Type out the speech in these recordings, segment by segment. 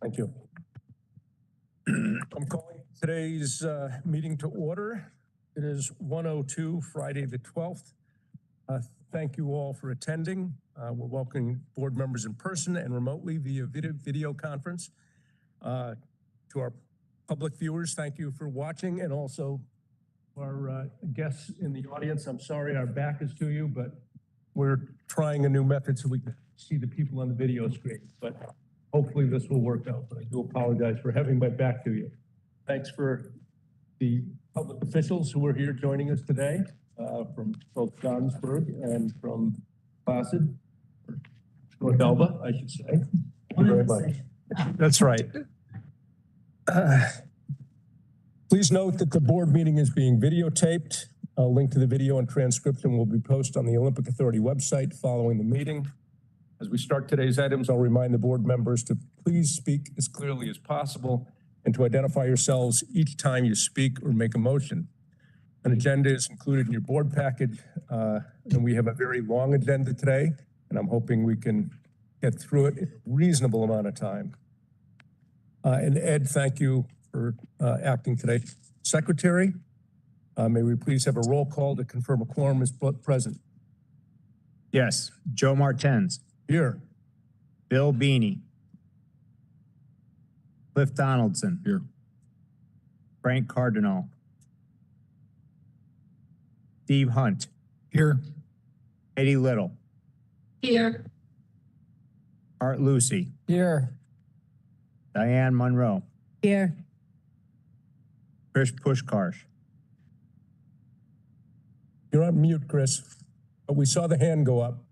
Thank you. I'm calling today's meeting to order. It is 1:02, Friday the 12th. Thank you all for attending. We're welcoming board members in person and remotely via video conference. To our public viewers, thank you for watching, and also our guests in the audience. I'm sorry our back is to you, but we're trying a new method so we can see the people on the video screen. But hopefully this will work out, but I do apologize for having my back to you. Thanks for the public officials who are here joining us today from both Johnsburg and from Placid, North Elba, I should say. Thank you very much. That's right. Please note that the board meeting is being videotaped. A link to the video and transcription will be posted on the Olympic Authority website following the meeting. As we start today's items, I'll remind the board members to please speak as clearly as possible and to identify yourselves each time you speak or make a motion. An agenda is included in your board package, and we have a very long agenda today, and I'm hoping we can get through it in a reasonable amount of time. And Ed, thank you for acting today. Secretary, may we please have a roll call to confirm a quorum is present? Yes. Joe Martens. Here. Bill Beanie. Cliff Donaldson. Here. Frank Cardinal. Steve Hunt. Here. Eddie Little. Here. Art Lucy. Here. Diane Monroe. Here. Chris Pushkarsh. You're on mute, Chris, but we saw the hand go up.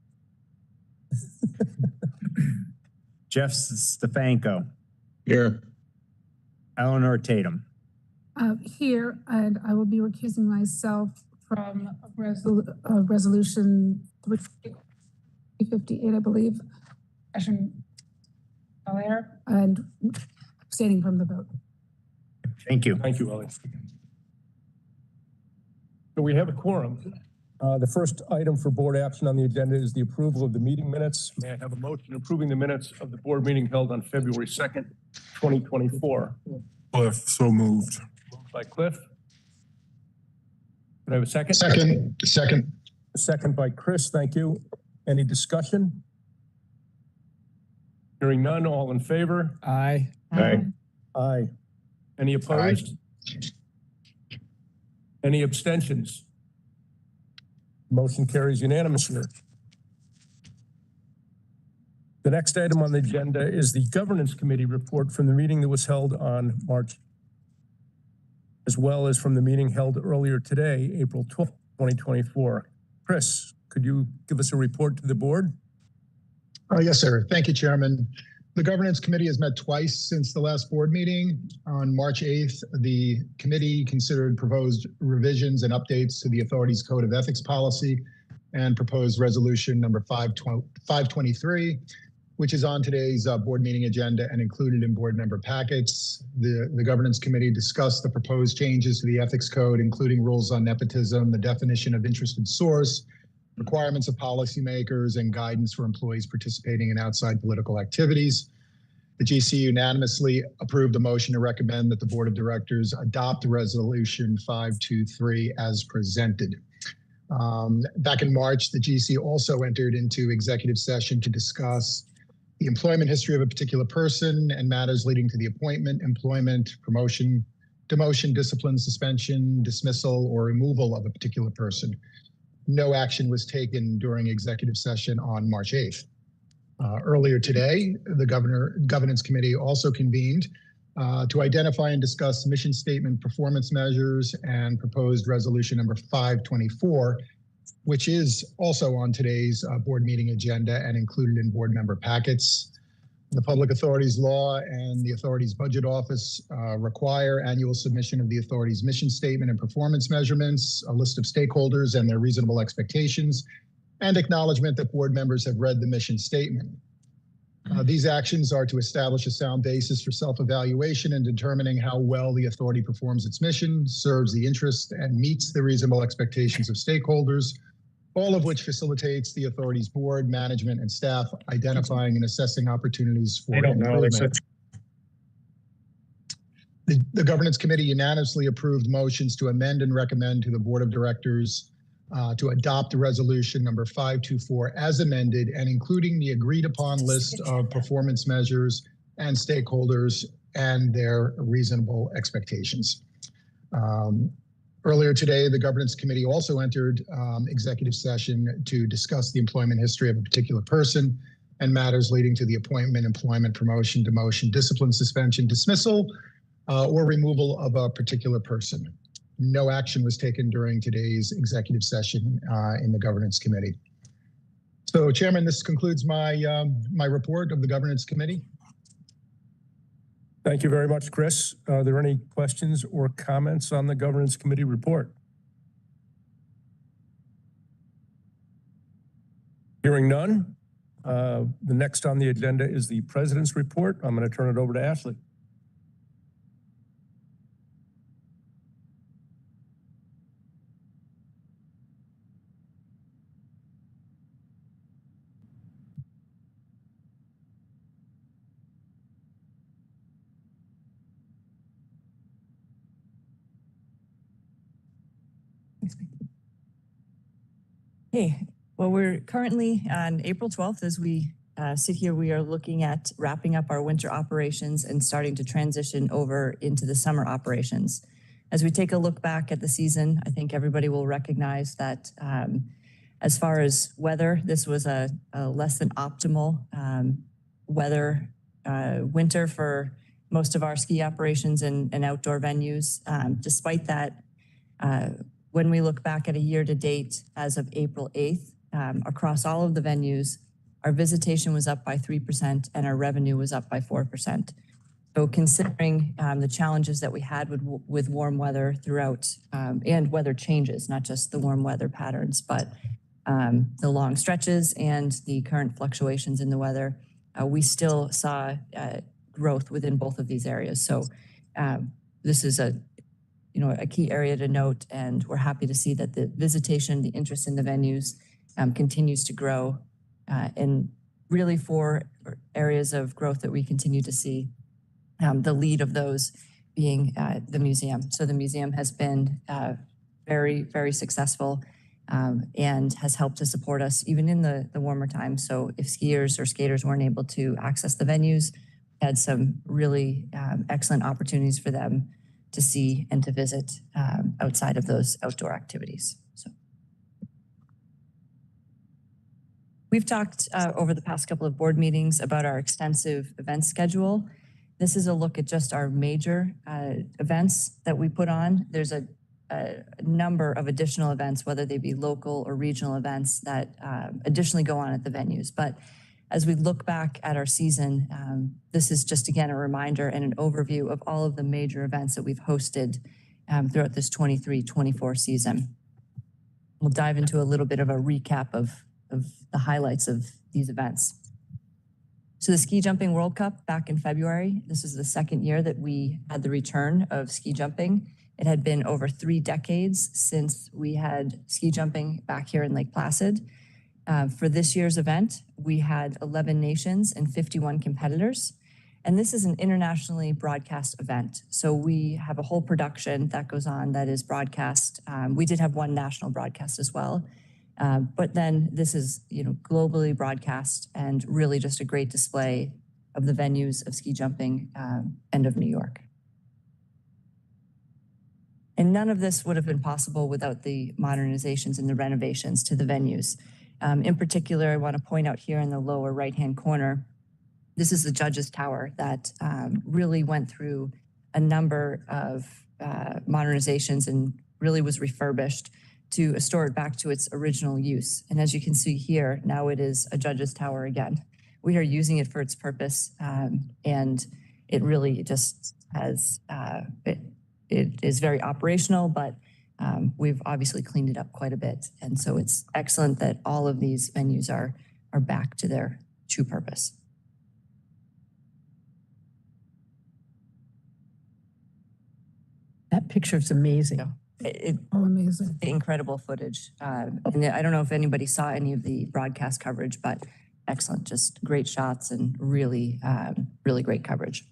Jeff Stefanko. Here. Eleanor Tatum. Here, and I will be recusing myself from resolution 358, I believe, and abstaining from the vote. Thank you. Thank you, Ellie. So we have a quorum. The first item for board action on the agenda is the approval of the meeting minutes. May I have a motion approving the minutes of the board meeting held on February 2nd, 2024? Cliff, so moved. Moved by Cliff. Can I have a second? Second. A second by Chris, thank you. Any discussion? Hearing none, all in favor? Aye. Aye. Aye. Any opposed? Aye. Any abstentions? Motion carries unanimously. The next item on the agenda is the Governance Committee report from the meeting that was held on March, as well as from the meeting held earlier today, April 12th, 2024. Chris, could you give us a report to the board? Yes, sir. Thank you, Chairman. The Governance Committee has met twice since the last board meeting. On March 8th, the committee considered proposed revisions and updates to the authority's Code of Ethics policy and proposed resolution number 523, which is on today's board meeting agenda and included in board member packets. The Governance Committee discussed the proposed changes to the Ethics Code, including rules on nepotism, the definition of interested source, requirements of policymakers, and guidance for employees participating in outside political activities. The GC unanimously approved the motion to recommend that the Board of Directors adopt Resolution 523 as presented. Back in March, the GC also entered into executive session to discuss the employment history of a particular person and matters leading to the appointment, employment, promotion, demotion, discipline, suspension, dismissal, or removal of a particular person. No action was taken during executive session on March 8th. Earlier today, the Governance Committee also convened to identify and discuss mission statement performance measures and proposed resolution number 524, which is also on today's board meeting agenda and included in board member packets. The Public Authorities Law and the Authority's Budget Office require annual submission of the Authority's mission statement and performance measurements, a list of stakeholders and their reasonable expectations, and acknowledgement that board members have read the mission statement. These actions are to establish a sound basis for self-evaluation and determining how well the Authority performs its mission, serves the interest, and meets the reasonable expectations of stakeholders, all of which facilitates the Authority's board, management, and staff identifying and assessing opportunities for improvement. The governance committee unanimously approved motions to amend and recommend to the board of directors to adopt the resolution number 524 as amended and including the agreed upon list of performance measures and stakeholders and their reasonable expectations. Earlier today, the governance committee also entered executive session to discuss the employment history of a particular person and matters leading to the appointment, employment, promotion, demotion, discipline, suspension, dismissal, or removal of a particular person. No action was taken during today's executive session in the governance committee. So, Chairman, this concludes my my report of the governance committee. Thank you very much, Chris. Are there any questions or comments on the governance committee report? Hearing none. The next on the agenda is the president's report. I'm going to turn it over to Ashley. Hey, well, we're currently on April 12th as we sit here, we are looking at wrapping up our winter operations and starting to transition over into the summer operations. As we take a look back at the season, I think everybody will recognize that as far as weather, this was a less than optimal weather winter for most of our ski operations and outdoor venues. Despite that, when we look back at a year to date as of April 8th, across all of the venues, our visitation was up by 3% and our revenue was up by 4%. So considering the challenges that we had with warm weather throughout and weather changes, not just the warm weather patterns, but the long stretches and the current fluctuations in the weather, we still saw growth within both of these areas. So this is a key area to note, and we're happy to see that the visitation, the interest in the venues continues to grow, and really 4 areas of growth that we continue to see, the lead of those being the museum. So the museum has been very, very successful and has helped to support us even in the warmer times. So if skiers or skaters weren't able to access the venues, had some really excellent opportunities for them to see and to visit outside of those outdoor activities. So we've talked over the past couple of board meetings about our extensive event schedule. This is a look at just our major events that we put on. There's a number of additional events, whether they be local or regional events that additionally go on at the venues. But as we look back at our season, this is just, again, a reminder and an overview of all of the major events that we've hosted throughout this 23-24 season. We'll dive into a little bit of a recap of the highlights of these events. So the Ski Jumping World Cup back in February, this is the second year that we had the return of ski jumping. It had been over 3 decades since we had ski jumping back here in Lake Placid. For this year's event, we had 11 nations and 51 competitors. And this is an internationally broadcast event. So we have a whole production that goes on that is broadcast. We did have 1 national broadcast as well. But then this is, globally broadcast and really just a great display of the venues of ski jumping and of New York. And none of this would have been possible without the modernizations and the renovations to the venues. In particular, I want to point out here in the lower right-hand corner, this is the Judges Tower that really went through a number of modernizations and really was refurbished to restore it back to its original use. And as you can see here, now it is a Judges Tower again. We are using it for its purpose, and it really just has, it is very operational, but we've obviously cleaned it up quite a bit. And so it's excellent that all of these venues are back to their true purpose. That picture is amazing. Amazing. Incredible footage. And I don't know if anybody saw any of the broadcast coverage, but excellent, just great shots and really, really great coverage.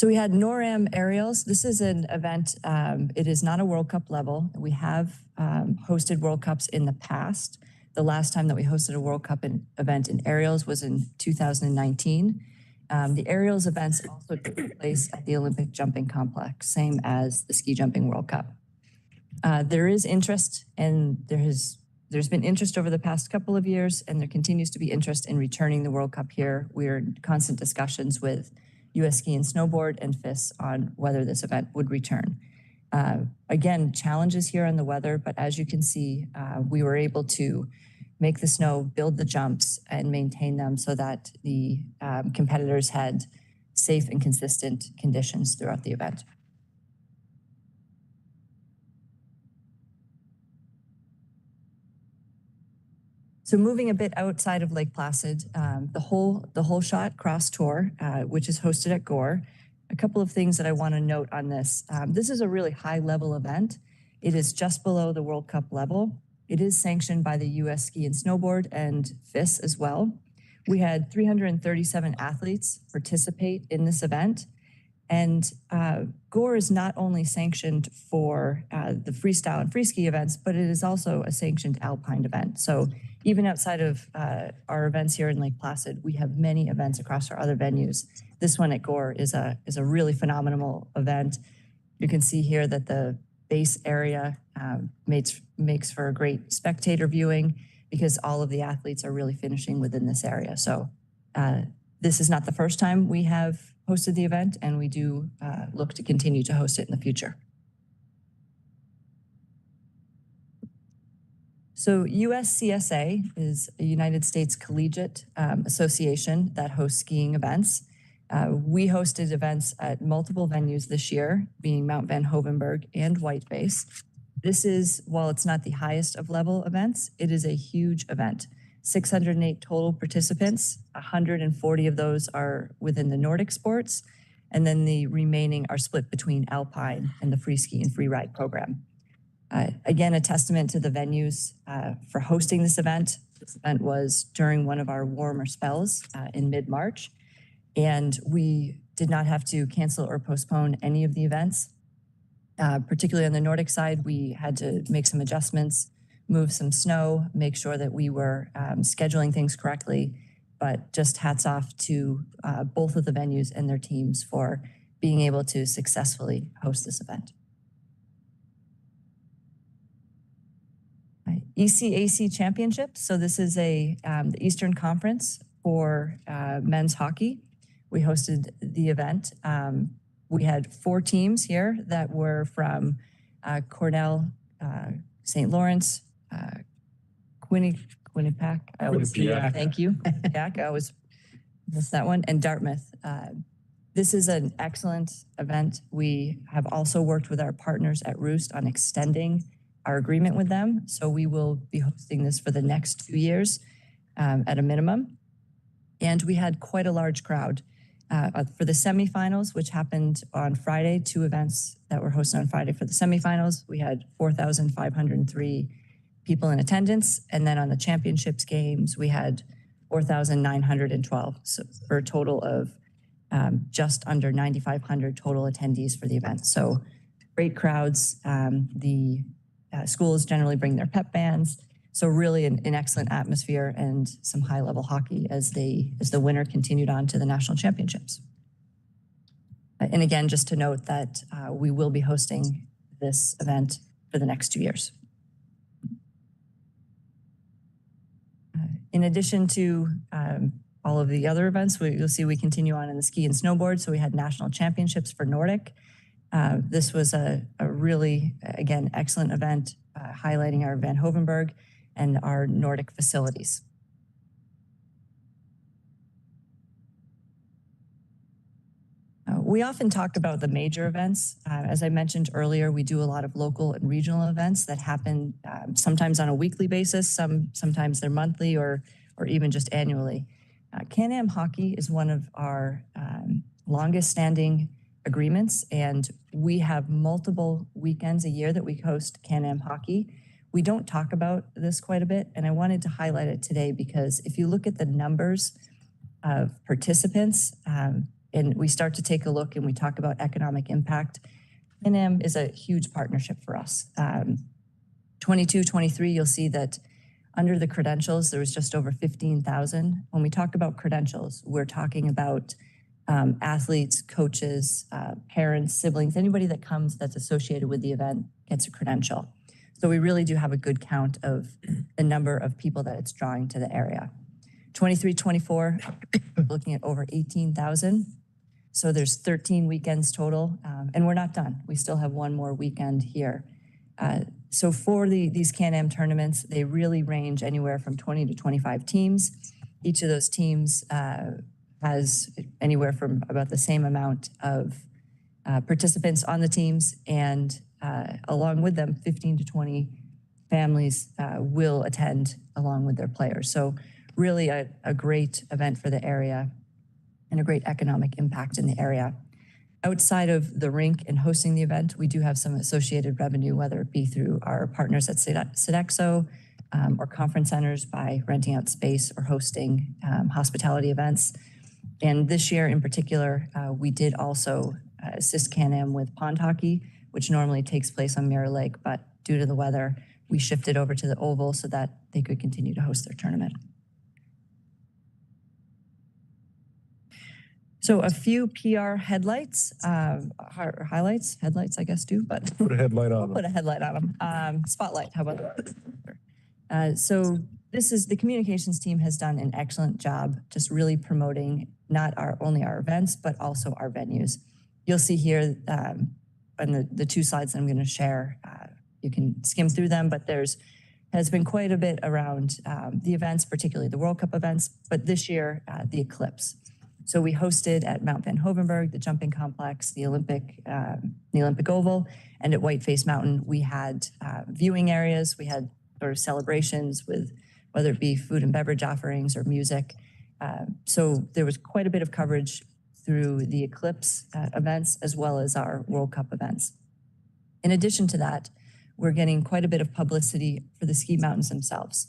So we had NORAM aerials. This is an event. It is not a World Cup level. We have hosted World Cups in the past. The last time that we hosted a World Cup event in aerials was in 2019. The aerials events also took place at the Olympic Jumping Complex, same as the Ski Jumping World Cup. There is interest, and there's been interest over the past couple of years, and there continues to be interest in returning the World Cup here. We're in constant discussions with US Ski and Snowboard and FIS on whether this event would return. Again, challenges here on the weather, but as you can see, we were able to make the snow, build the jumps, and maintain them so that the competitors had safe and consistent conditions throughout the event. So moving a bit outside of Lake Placid, the whole shot cross tour, which is hosted at Gore. A couple of things that I want to note on this. This is a really high level event. It is just below the World Cup level. It is sanctioned by the US Ski and Snowboard and FIS as well. We had 337 athletes participate in this event. And Gore is not only sanctioned for the freestyle and free ski events, but it is also a sanctioned alpine event. So even outside of our events here in Lake Placid, we have many events across our other venues. This one at Gore is a really phenomenal event. You can see here that the base area makes for a great spectator viewing because all of the athletes are really finishing within this area. So this is not the first time we have hosted the event, and we do look to continue to host it in the future. So USCSA is a United States Collegiate Association that hosts skiing events. We hosted events at multiple venues this year, being Mount Van Hoevenberg and Whiteface. This is, while it's not the highest of level events, it is a huge event. 608 total participants, 140 of those are within the Nordic sports, and then the remaining are split between Alpine and the free ski and free ride program. Again, a testament to the venues for hosting this event. This event was during one of our warmer spells in mid-March, and we did not have to cancel or postpone any of the events. Particularly on the Nordic side, we had to make some adjustments, move some snow, make sure that we were scheduling things correctly, but just hats off to both of the venues and their teams for being able to successfully host this event. ECAC Championships. So this is the Eastern Conference for men's hockey. We hosted the event. We had 4 teams here that were from Cornell, St. Lawrence, Quinnipiac. Thank you. I always missed that one. And Dartmouth. This is an excellent event. We have also worked with our partners at Roost on extending our agreement with them. So we will be hosting this for the next 2 years at a minimum. And we had quite a large crowd. For the semifinals, which happened on Friday, 2 events that were hosted on Friday for the semifinals, we had 4,503 people in attendance. And then on the championships games, we had 4,912. So for a total of just under 9,500 total attendees for the event. So great crowds. The schools generally bring their pep bands. So really an excellent atmosphere and some high level hockey as the winner continued on to the national championships. And again, just to note that we will be hosting this event for the next 2 years. In addition to all of the other events, you'll see we continue on in the ski and snowboard. So we had national championships for Nordic. This was a really, again, excellent event highlighting our Van Hoevenberg and our Nordic facilities. We often talk about the major events. As I mentioned earlier, we do a lot of local and regional events that happen sometimes on a weekly basis, sometimes they're monthly or even just annually. Can-Am Hockey is one of our longest standing agreements, and we have multiple weekends a year that we host Can-Am Hockey. We don't talk about this quite a bit, and I wanted to highlight it today because if you look at the numbers of participants, and we start to take a look and we talk about economic impact, Can-Am is a huge partnership for us. 22, 23, you'll see that under the credentials, there was just over 15,000. When we talk about credentials, we're talking about athletes, coaches, parents, siblings, anybody that comes that's associated with the event gets a credential. So we really do have a good count of the number of people that it's drawing to the area. 23, 24, looking at over 18,000. So there's 13 weekends total, and we're not done. We still have one more weekend here. So for these Can-Am tournaments, they really range anywhere from 20 to 25 teams. Each of those teams has anywhere from about the same amount of participants on the teams, and along with them, 15 to 20 families will attend along with their players. So really a great event for the area and a great economic impact in the area. Outside of the rink and hosting the event, we do have some associated revenue, whether it be through our partners at Sodexo or conference centers by renting out space or hosting hospitality events. And this year in particular, we did also assist Can-Am with pond hockey, which normally takes place on Mirror Lake, but due to the weather, we shifted over to the Oval so that they could continue to host their tournament. So a few PR headlights, highlights, headlights, I guess, too, but Put a headlight on. put a headlight on them. Spotlight, how about that? So this is, the communications team has done an excellent job just really promoting not only our events, but also our venues. You'll see here on the two slides that I'm going to share, you can skim through them, but has been quite a bit around the events, particularly the World Cup events, but this year, the Eclipse. So we hosted at Mount Van Hoevenberg, the jumping complex, the Olympic Oval, and at Whiteface Mountain, we had viewing areas. We had sort of celebrations with whether it be food and beverage offerings or music. So there was quite a bit of coverage through the Eclipse events as well as our World Cup events. In addition to that, we're getting quite a bit of publicity for the ski mountains themselves,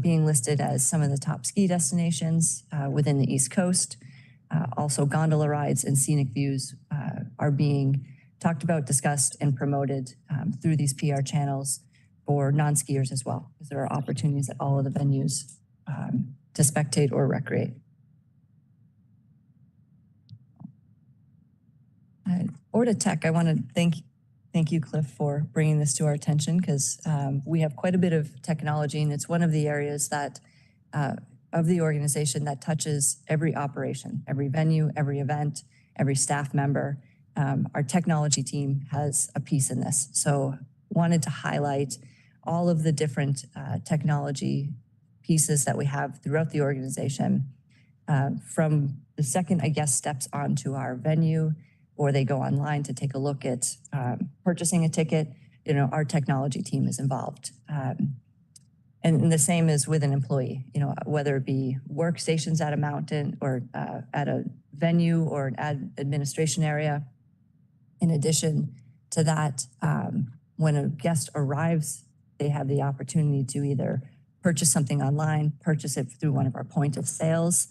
being listed as some of the top ski destinations within the East Coast. Also, gondola rides and scenic views are being talked about, discussed, and promoted through these PR channels for non-skiers as well, because there are opportunities at all of the venues to spectate or recreate. ORDA Tech, I want to thank you, Cliff, for bringing this to our attention, because we have quite a bit of technology, and it's one of the areas that of the organization that touches every operation, every venue, every event, every staff member. Our technology team has a piece in this. So wanted to highlight all of the different technology pieces that we have throughout the organization. From the second, I guess, steps onto our venue, or they go online to take a look at purchasing a ticket, our technology team is involved. And the same is with an employee, whether it be workstations at a mountain or at a venue or an administration area. In addition to that, when a guest arrives, they have the opportunity to either purchase something online, purchase it through one of our point of sales.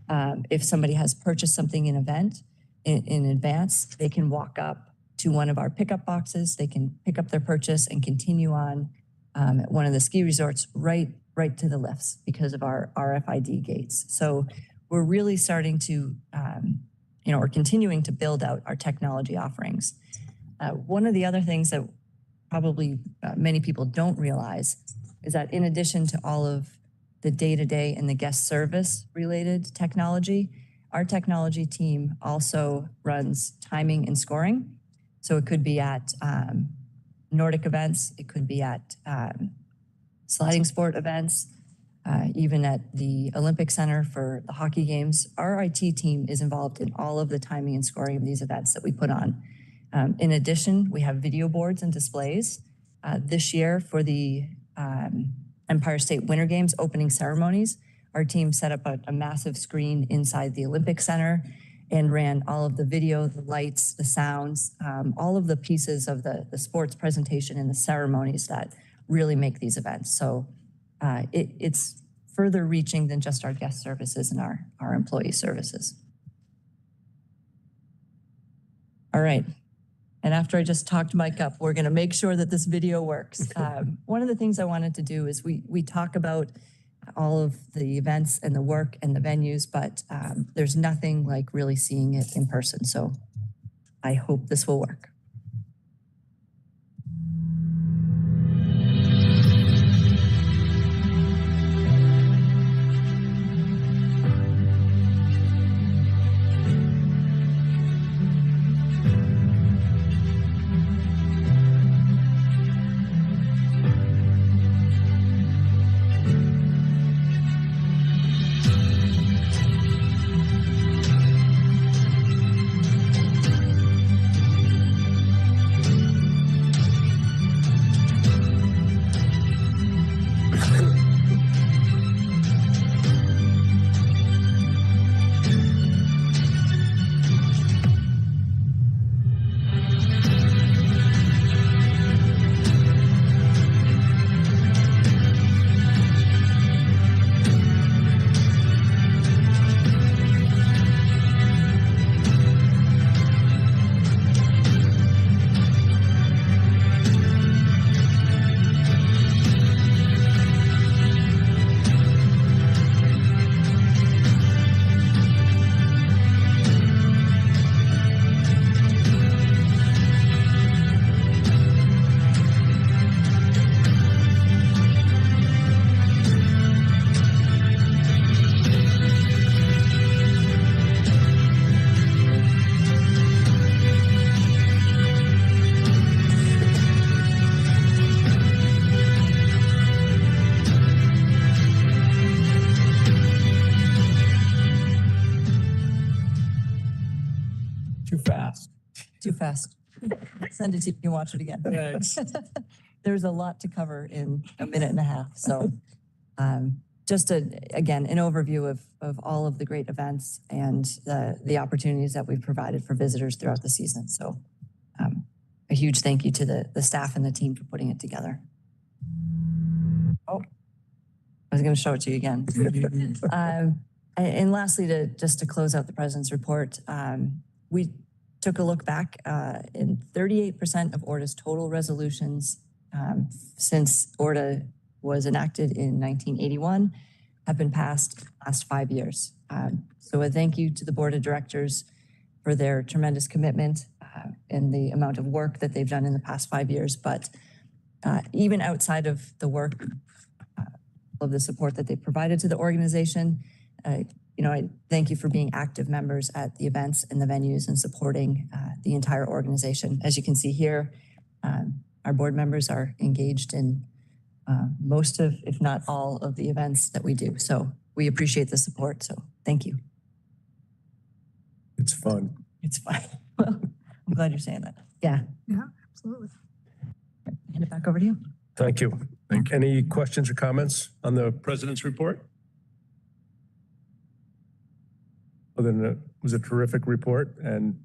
If somebody has purchased something in advance, they can walk up to one of our pickup boxes. They can pick up their purchase and continue on at one of the ski resorts right to the lifts because of our RFID gates. So we're really starting to, we're continuing to build out our technology offerings. One of the other things that probably many people don't realize is that in addition to all of the day-to-day and the guest service related technology, our technology team also runs timing and scoring. So it could be at Nordic events, it could be at sliding sport events, even at the Olympic Center for the hockey games. Our IT team is involved in all of the timing and scoring of these events that we put on. In addition, we have video boards and displays. This year for the Empire State Winter Games opening ceremonies, our team set up a massive screen inside the Olympic Center and ran all of the video, the lights, the sounds, all of the pieces of the sports presentation and the ceremonies that really make these events. So it's further reaching than just our guest services and our employee services. All right. And after I just talked Mike up, we're going to make sure that this video works. One of the things I wanted to do is we talk about all of the events and the work and the venues, but there's nothing like really seeing it in person. So I hope this will work. Too fast. Send it to you and watch it again. Thanks. There's a lot to cover in a minute and a half. So just again, an overview of all of the great events and the opportunities that we've provided for visitors throughout the season. So a huge thank you to the staff and the team for putting it together. Oh, I was going to show it to you again. And lastly, just to close out the president's report, we took a look back in 38% of ORDA's total resolutions since ORDA was enacted in 1981 have been passed the last 5 years. So a thank you to the board of directors for their tremendous commitment and the amount of work that they've done in the past 5 years. But even outside of the work of the support that they provided to the organization, I thank you for being active members at the events and the venues and supporting the entire organization. As you can see here, our board members are engaged in most of, if not all of the events that we do. So we appreciate the support. So thank you. It's fun. It's fine. Well, I'm glad you're saying that. Yeah. Yeah, absolutely. Hand it back over to you. Thank you. Any questions or comments on the president's report? Other than it was a terrific report, and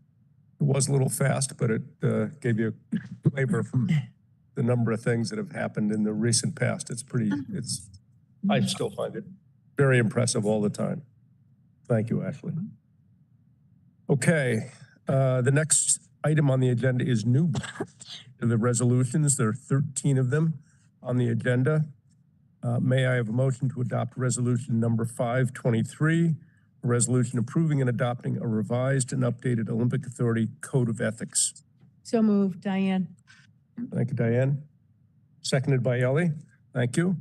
it was a little fast, but it gave you a flavor from the number of things that have happened in the recent past. I still find it very impressive all the time. Thank you, Ashley. Okay, the next item on the agenda is new. The resolutions, there are 13 of them on the agenda. May I have a motion to adopt resolution number 523, a resolution approving and adopting a revised and updated Olympic Authority Code of Ethics. So moved, Diane. Thank you, Diane. Seconded by Ellie. Thank you.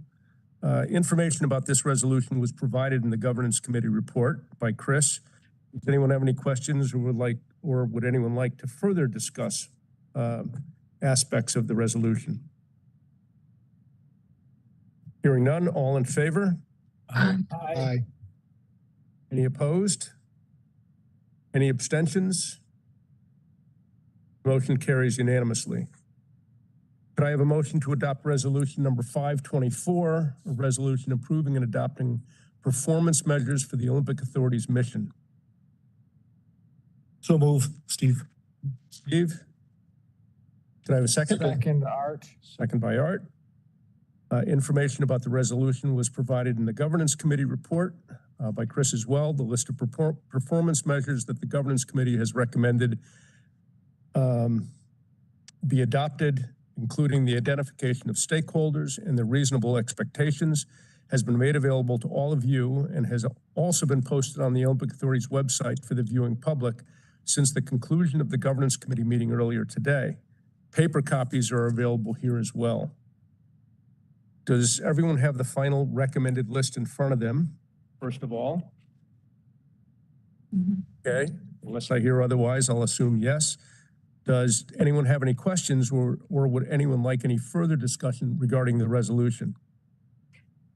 Information about this resolution was provided in the Governance Committee report by Chris. Does anyone have any questions or would anyone like to further discuss aspects of the resolution? Hearing none, all in favor? Aye. Any opposed? Any abstentions? Motion carries unanimously. Could I have a motion to adopt resolution number 524, a resolution approving and adopting performance measures for the Olympic Authority's mission? So move, Steve. Steve? Can I have a second? Second, Art. Second by Art. Information about the resolution was provided in the Governance Committee report by Chris as well. The list of performance measures that the Governance Committee has recommended be adopted, including the identification of stakeholders and the reasonable expectations, has been made available to all of you and has also been posted on the Olympic Authority's website for the viewing public since the conclusion of the Governance Committee meeting earlier today. Paper copies are available here as well. Does everyone have the final recommended list in front of them, first of all? Okay, unless I hear otherwise, I'll assume yes. Does anyone have any questions or would anyone like any further discussion regarding the resolution?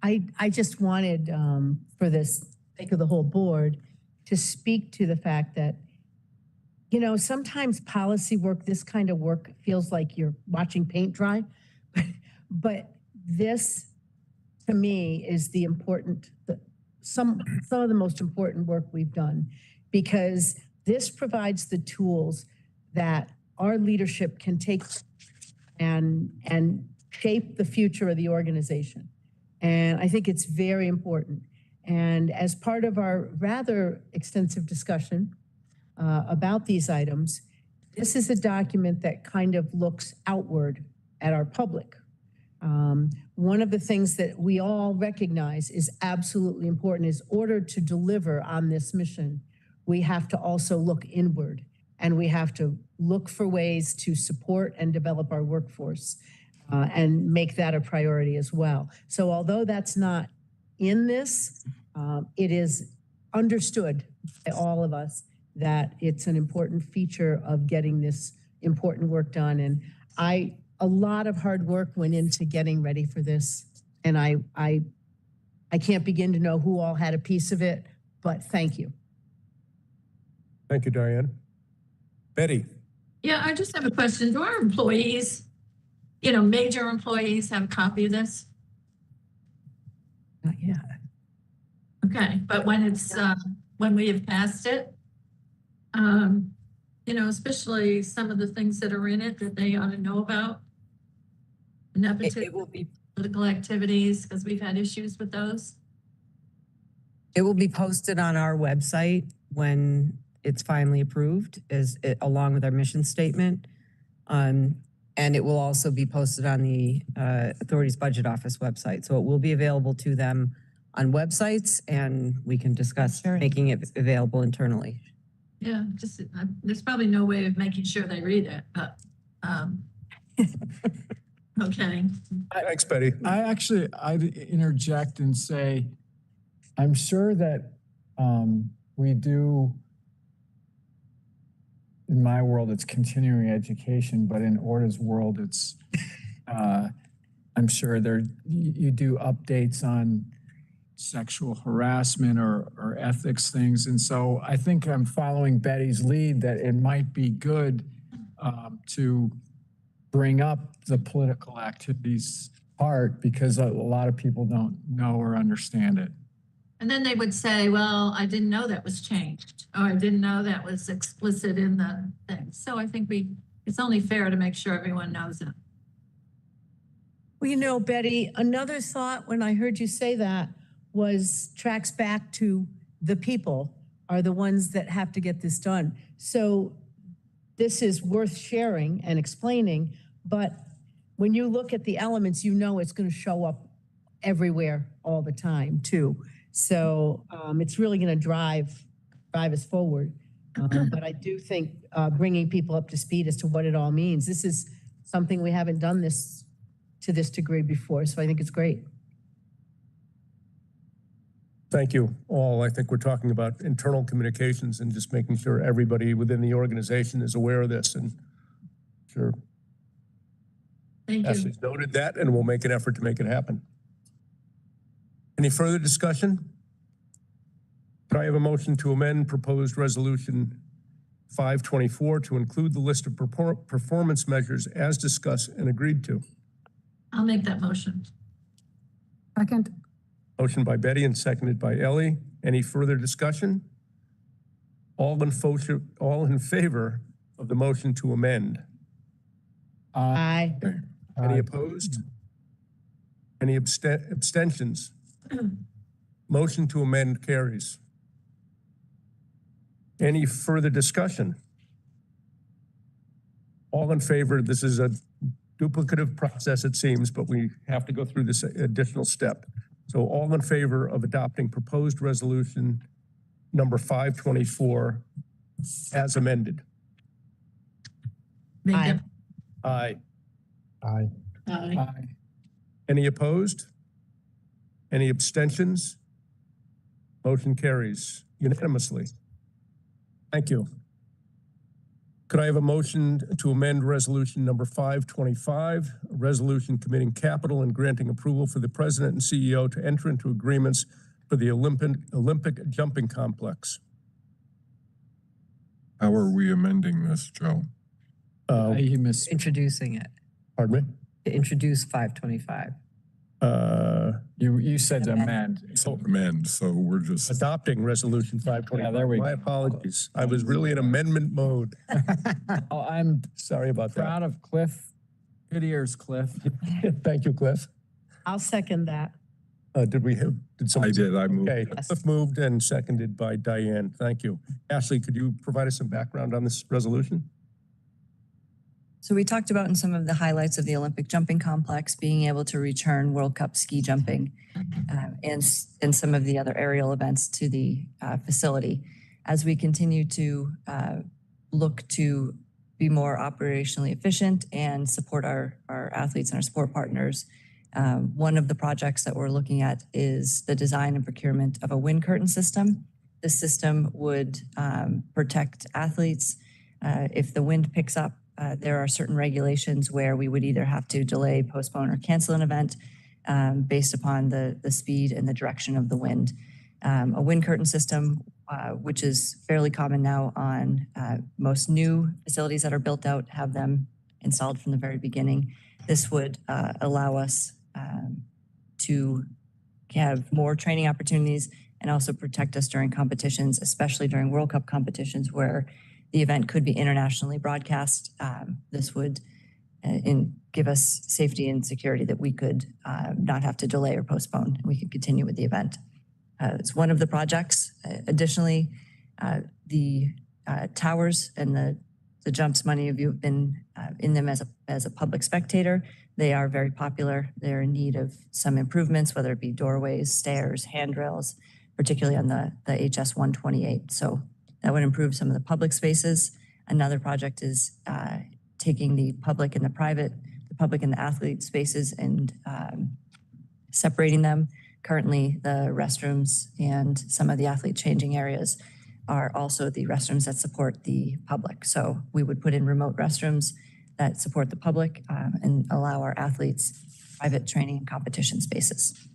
I just wanted, for this sake of the whole board, to speak to the fact that, you know, sometimes policy work, this kind of work feels like you're watching paint dry, but this, to me, is the important, some of the most important work we've done, because this provides the tools that our leadership can take and shape the future of the organization. And I think it's very important. And as part of our rather extensive discussion about these items, this is a document that kind of looks outward at our public. One of the things that we all recognize is absolutely important is order to deliver on this mission, we have to also look inward, and we have to look for ways to support and develop our workforce and make that a priority as well. So although that's not in this, it is understood by all of us that it's an important feature of getting this important work done. And a lot of hard work went into getting ready for this. And I can't begin to know who all had a piece of it, but thank you. Thank you, Diane. Betty. Yeah, I just have a question. Do our employees, you know, major employees have a copy of this? Not yet. Okay, but when it's, when we have passed it, you know, especially some of the things that are in it that they ought to know about. Nepotism, It will be political activities, because we've had issues with those. it will be posted on our website when it's finally approved, along with our mission statement. And it will also be posted on the authority's budget office website. So it will be available to them on websites, and we can discuss making it available internally. Yeah, just there's probably no way of making sure they read it, but okay. Thanks, Betty. I'd interject and say, I'm sure that we do, in my world, it's continuing education, but in ORDA's world, it's, I'm sure you do updates on sexual harassment or ethics things. And so I think I'm following Betty's lead that it might be good to bring up the political activities part, because a lot of people don't know or understand it. And then they would say, well, I didn't know that was changed, or I didn't know that was explicit in the thing. So I think it's only fair to make sure everyone knows it. Well, you know, Betty, another thought when I heard you say that was tracks back to the people are the ones that have to get this done. So this is worth sharing and explaining, but when you look at the elements, you know it's going to show up everywhere all the time too. So it's really going to drive us forward. But I do think bringing people up to speed as to what it all means. This is something we haven't done this to this degree before, so I think it's great. Thank you all. I think we're talking about internal communications and just making sure everybody within the organization is aware of this, and sure. Thank you. Ashley's noted that, and we'll make an effort to make it happen. Any further discussion? Could I have a motion to amend proposed resolution 524 to include the list of performance measures as discussed and agreed to? I'll make that motion. Second. Motion by Betty and seconded by Ellie. Any further discussion? All in favor of the motion to amend? Aye. Any opposed? Any abstentions? Motion to amend carries. Any further discussion? All in favor, this is a duplicative process, it seems, but we have to go through this additional step. So all in favor of adopting proposed resolution number 524 as amended? Make Aye. it- Aye. Aye. Aye. Aye. Any opposed? Any abstentions? Motion carries unanimously. Thank you. Could I have a motion to amend resolution number 525, a resolution committing capital and granting approval for the president and CEO to enter into agreements for the Olympic jumping complex? How are we amending this, Joe? You missed. Introducing it, Pardon me? to introduce 525. You said amend. Amend, so we're just, Adopting resolution 525. Yeah, there we My go. apologies. I was really in amendment mode. Oh, I'm Sorry about that. proud of Cliff. Good ears, Cliff. Thank you, Cliff. I'll second that. Did I someone? did, I moved. Okay, Cliff moved and seconded by Diane. Thank you. Ashley, could you provide us some background on this resolution? So we talked about in some of the highlights of the Olympic jumping complex, being able to return World Cup ski jumping and some of the other aerial events to the facility. As we continue to look to be more operationally efficient and support our athletes and our sport partners, one of the projects that we're looking at is the design and procurement of a wind curtain system. This system would protect athletes if the wind picks up. There are certain regulations where we would either have to delay, postpone, or cancel an event based upon the speed and the direction of the wind. A wind curtain system, which is fairly common now on most new facilities that are built out, have them installed from the very beginning. This would allow us to have more training opportunities and also protect us during competitions, especially during World Cup competitions where the event could be internationally broadcast. This would give us safety and security that we could not have to delay or postpone. We could continue with the event. It's one of the projects. Additionally, the towers and the jumps, many of you have been in them as a public spectator. They are very popular. They're in need of some improvements, whether it be doorways, stairs, handrails, particularly on the HS 128. So that would improve some of the public spaces. Another project is taking the public and the private, the public and the athlete spaces and separating them. Currently, the restrooms and some of the athlete changing areas are also the restrooms that support the public. So we would put in remote restrooms that support the public and allow our athletes private training and competition spaces.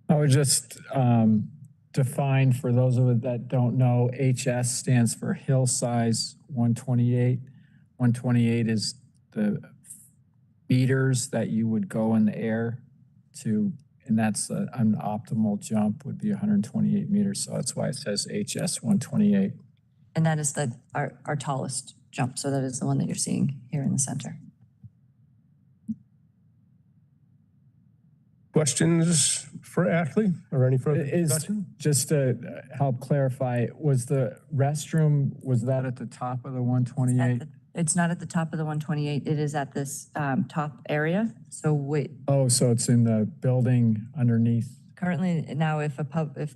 I would just define for those of you that don't know, HS stands for Hill Size 128. 128 is the meters that you would go in the air to, and that's an optimal jump would be 128 meters. So that's why it says HS 128. And that is our tallest jump. So that is the one that you're seeing here in the center. Questions for Ashley or any further discussion? Just to help clarify, was the restroom, was that at the top of the 128? It's not at the top of the 128. It is at this top area. So wait. Oh, so it's in the building underneath. Currently now, if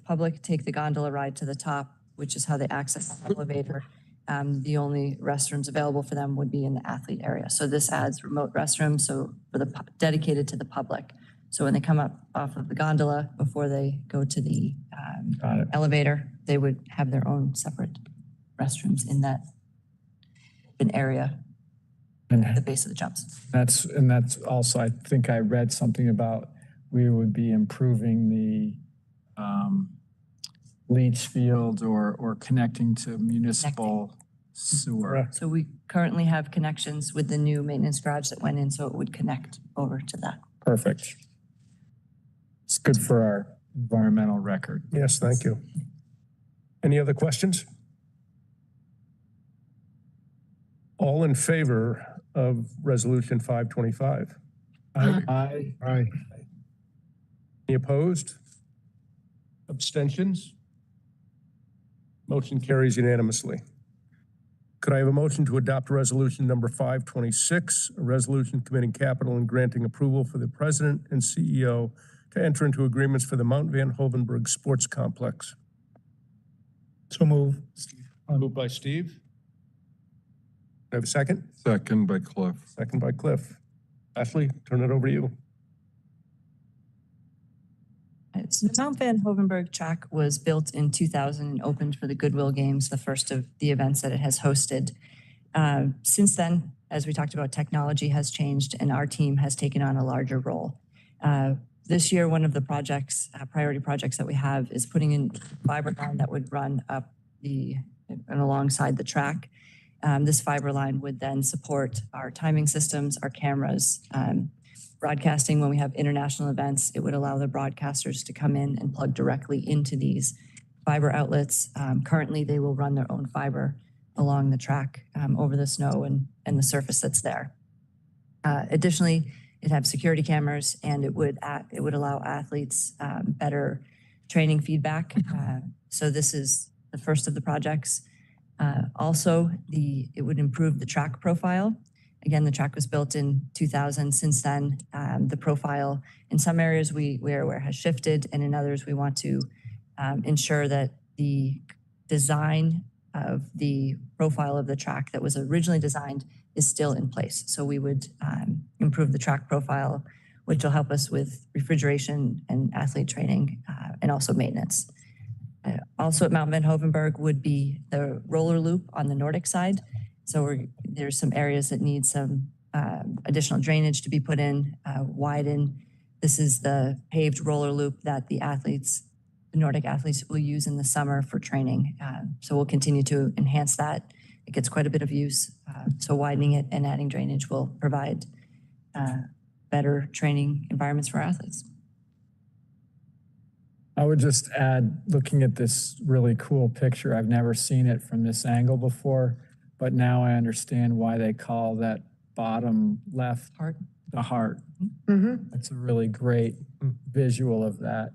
public take the gondola ride to the top, which is how they access the elevator, the only restrooms available for them would be in the athlete area. So this adds remote restrooms, so for dedicated to the public. So when they come up off of the gondola before they go to the elevator, they would have their own separate restrooms in that open area at the base of the jumps. That's also, I think I read something about we would be improving the leach field or connecting to municipal sewer. So we currently have connections with the new maintenance garage that went in, so it would connect over to that. Perfect. It's good for our environmental record. Yes, thank you. Any other questions? All in favor of resolution 525? Aye. Aye. Any opposed? Abstentions? Motion carries unanimously. Could I have a motion to adopt resolution number 526, a resolution committing capital and granting approval for the president and CEO to enter into agreements for the Mount Van Hovenberg Sports Complex? So move. Moved by Steve. Do I have a second? second by Cliff. Second by Cliff. Ashley, turn it over to you. So the Mount Van Hovenberg track was built in 2000 and opened for the Goodwill Games, the first of the events that it has hosted. Since then, as we talked about, technology has changed and our team has taken on a larger role. This year, one of the projects, priority projects that we have is putting in fiber line that would run up and alongside the track. This fiber line would then support our timing systems, our cameras, broadcasting. When we have international events, it would allow the broadcasters to come in and plug directly into these fiber outlets. Currently, they will run their own fiber along the track over the snow and the surface that's there. Additionally, it have security cameras, and it would allow athletes better training feedback. So this is the first of the projects. Also, it would improve the track profile. Again, the track was built in 2000. Since then, the profile in some areas we are aware has shifted, and in others we want to ensure that the design of the profile of the track that was originally designed is still in place. So we would improve the track profile, which will help us with refrigeration and athlete training and also maintenance. Also at Mount Van Hovenberg would be the roller loop on the Nordic side. So there's some areas that need some additional drainage to be put in, widen. This is the paved roller loop that the Nordic athletes will use in the summer for training. So we'll continue to enhance that. It gets quite a bit of use. So widening it and adding drainage will provide better training environments for athletes. I would just add, looking at this really cool picture, I've never seen it from this angle before, but now I understand why they call that bottom left Heart. the heart. Mm-hmm. It's a really great visual of that.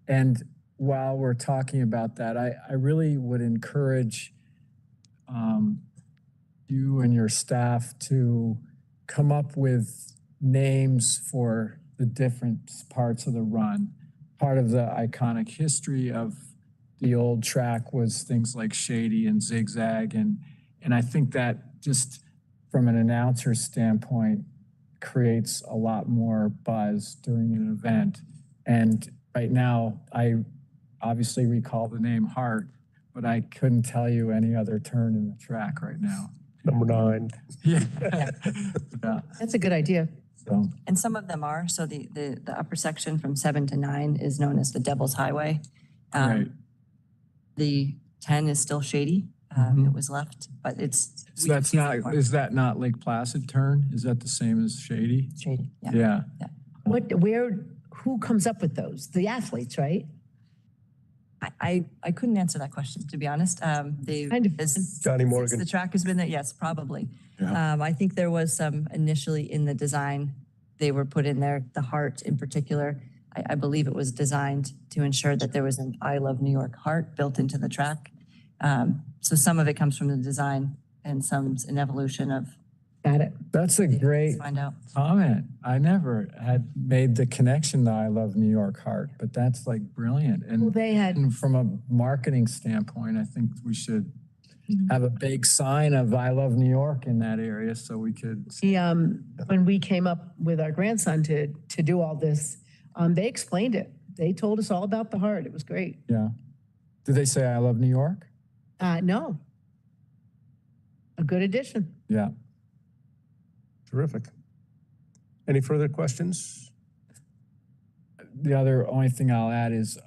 And while we're talking about that, I really would encourage you and your staff to come up with names for the different parts of the run. Part of the iconic history of the old track was things like Shady and Zigzag. And I think that just from an announcer standpoint creates a lot more buzz during an event. And right now, I obviously recall the name Hart, but I couldn't tell you any other turn in the track right now. Number 9. Yeah. That's a good idea. So, And some of them are. So the upper section from 7 to 9 is known as the Devil's Highway. right. The 10 is still Shady. Mhm. It was left, but it's. So that's not, is that not Lake Placid turn? Is that the same as Shady? Shady, yeah. Yeah. Who comes up with those? The athletes, right? I couldn't answer that question, to be honest. Kind of. Johnny Morgan. Since the track has been there, yes, probably. Yeah. I think there was some initially in the design, they were put in there, the heart in particular. I believe it was designed to ensure that there was an I Love New York heart built into the track. So some of it comes from the design and some's an evolution of. Got it. That's a great Find out. comment. I never had made the connection to I Love New York Heart, but that's like brilliant. Well, they had, And from a marketing standpoint, I think we should have a big sign of I Love New York in that area so we could. when we came up with our grandson to do all this, they explained it. They told us all about the heart. It was great. Yeah. Did they say I Love New York? No. A good addition. Yeah. Terrific. Any further questions? The only thing I'll add is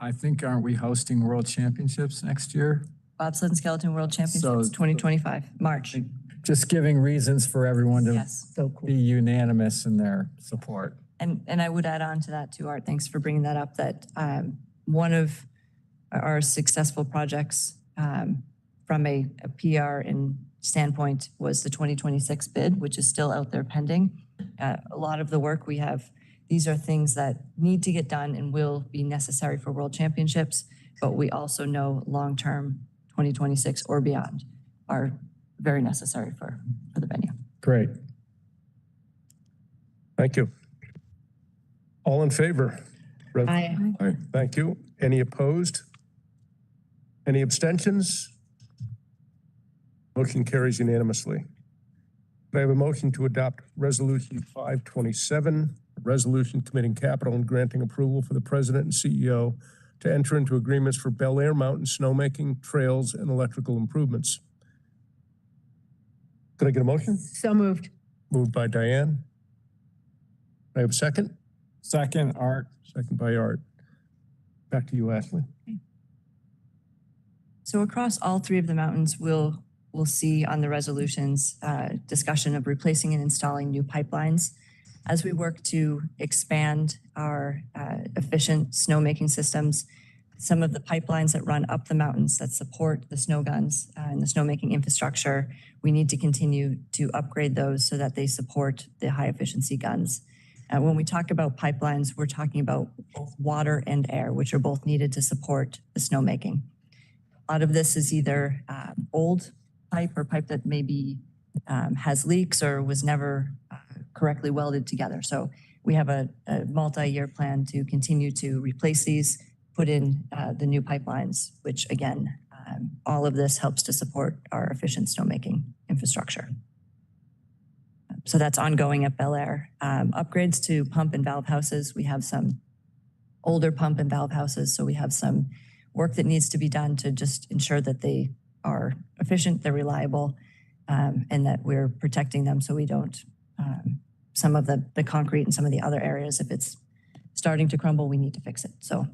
I think, aren't we hosting World Championships next year? Bobsled and Skeleton World Championships, So- 2025, March. Just giving reasons for everyone to Yes. So cool. be unanimous in their support. And I would add on to that too, Art, thanks for bringing that up, that one of our successful projects from a PR and standpoint was the 2026 bid, which is still out there pending. A lot of the work we have, these are things that need to get done and will be necessary for World Championships, but we also know long-term 2026 or beyond are very necessary for the venue. Great. Thank you. All in favor? I, Thank you. Any opposed? Any abstentions? Motion carries unanimously. I have a motion to adopt Resolution 527, a resolution committing capital and granting approval for the president and CEO to enter into agreements for Bel Air Mountain snowmaking, trails, and electrical improvements. Could I get a motion? so moved. Moved by Diane. I have a second? Second, Art. Second by Art. Back to you, Ashley. So across all three of the mountains, we'll see on the resolutions discussion of replacing and installing new pipelines. As we work to expand our efficient snowmaking systems, some of the pipelines that run up the mountains that support the snow guns and the snowmaking infrastructure, we need to continue to upgrade those so that they support the high efficiency guns. When we talk about pipelines, we're talking about both water and air, which are both needed to support the snowmaking. A lot of this is either old pipe or pipe that maybe has leaks or was never correctly welded together. So we have a multi-year plan to continue to replace these, put in the new pipelines, which again, all of this helps to support our efficient snowmaking infrastructure. So that's ongoing at Bel Air. Upgrades to pump and valve houses. We have some older pump and valve houses, so we have some work that needs to be done to just ensure that they are efficient, they're reliable, and that we're protecting them so we don't, some of the concrete and some of the other areas, if it's starting to crumble, we need to fix it. So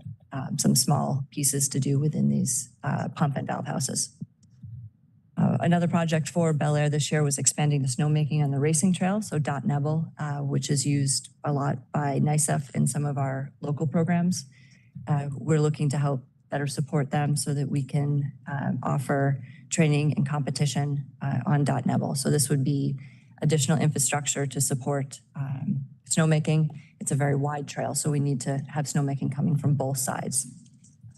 some small pieces to do within these pump and valve houses. Another project for Bel Air this year was expanding the snowmaking on the racing trail, so Dot Nebel, which is used a lot by NYS in some of our local programs. We're looking to help better support them so that we can offer training and competition on Dot Nebel. So this would be additional infrastructure to support snowmaking. It's a very wide trail, so we need to have snowmaking coming from both sides.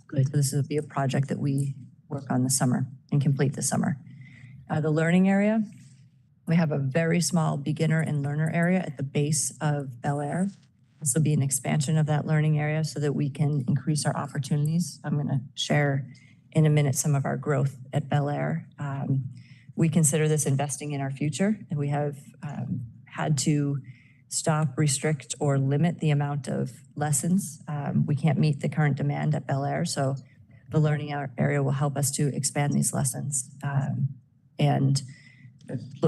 Good. So this will be a project that we work on this summer and complete this summer. The learning area, we have a very small beginner and learner area at the base of Bel Air. This will be an expansion of that learning area so that we can increase our opportunities. I'm going to share in a minute some of our growth at Bel Air. We consider this investing in our future, and we have had to stop, restrict, or limit the amount of lessons. We can't meet the current demand at Bel Air, so the learning area will help us to expand these lessons. And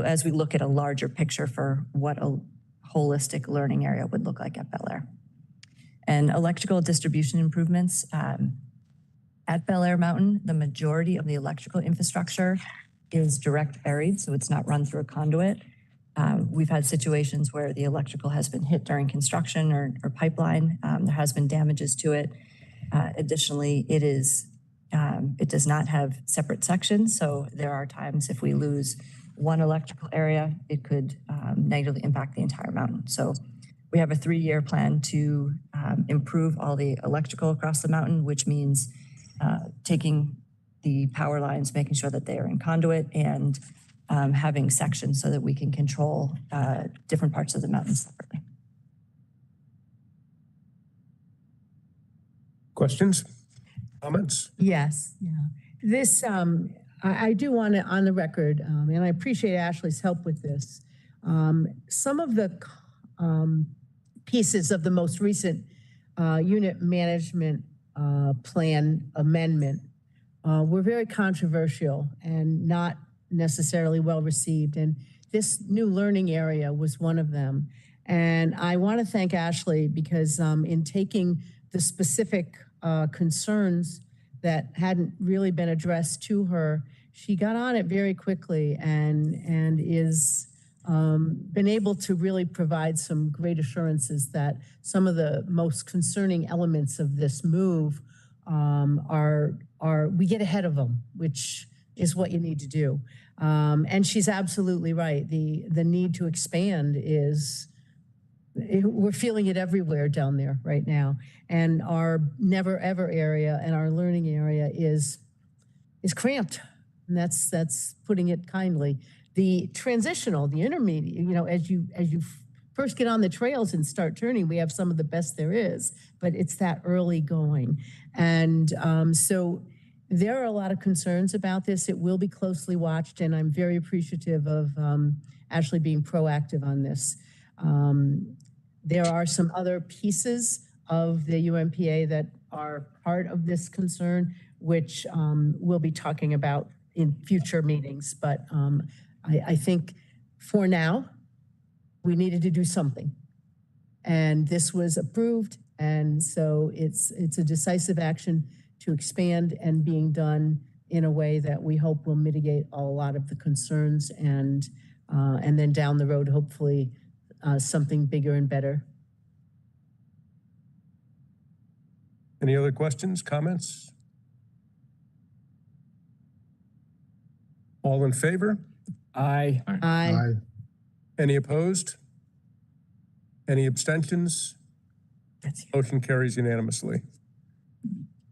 as we look at a larger picture for what a holistic learning area would look like at Bel Air. And electrical distribution improvements. At Bel Air Mountain, the majority of the electrical infrastructure is direct buried, so it's not run through a conduit. We've had situations where the electrical has been hit during construction or pipeline. There has been damages to it. Additionally, it does not have separate sections, so there are times if we lose one electrical area, it could negatively impact the entire mountain. So we have a 3-year plan to improve all the electrical across the mountain, which means taking the power lines, making sure that they are in conduit, and having sections so that we can control different parts of the mountain separately. Questions? Comments? Yes, yeah. This, I do want to, on the record, and I appreciate Ashley's help with this. Some of the pieces of the most recent unit management plan amendment were very controversial and not necessarily well received. And this new learning area was one of them. And I want to thank Ashley because in taking the specific concerns that hadn't really been addressed to her, she got on it very quickly and is been able to really provide some great assurances that some of the most concerning elements of this move we get ahead of them, which is what you need to do. And she's absolutely right. The need to expand we're feeling it everywhere down there right now. And our never ever area and our learning area is cramped. And that's putting it kindly. The transitional, the intermediate, you know, as you first get on the trails and start turning, we have some of the best there is, but it's that early going. And so there are a lot of concerns about this. It will be closely watched, and I'm very appreciative of Ashley being proactive on this. There are some other pieces of the UMPA that are part of this concern, which we'll be talking about in future meetings. But I think for now, we needed to do something. And this was approved. And so it's a decisive action to expand and being done in a way that we hope will mitigate a lot of the concerns and then down the road, hopefully something bigger and better. Any other questions, comments? All in favor? Aye. Aye. Any opposed? Any abstentions? Motion carries unanimously.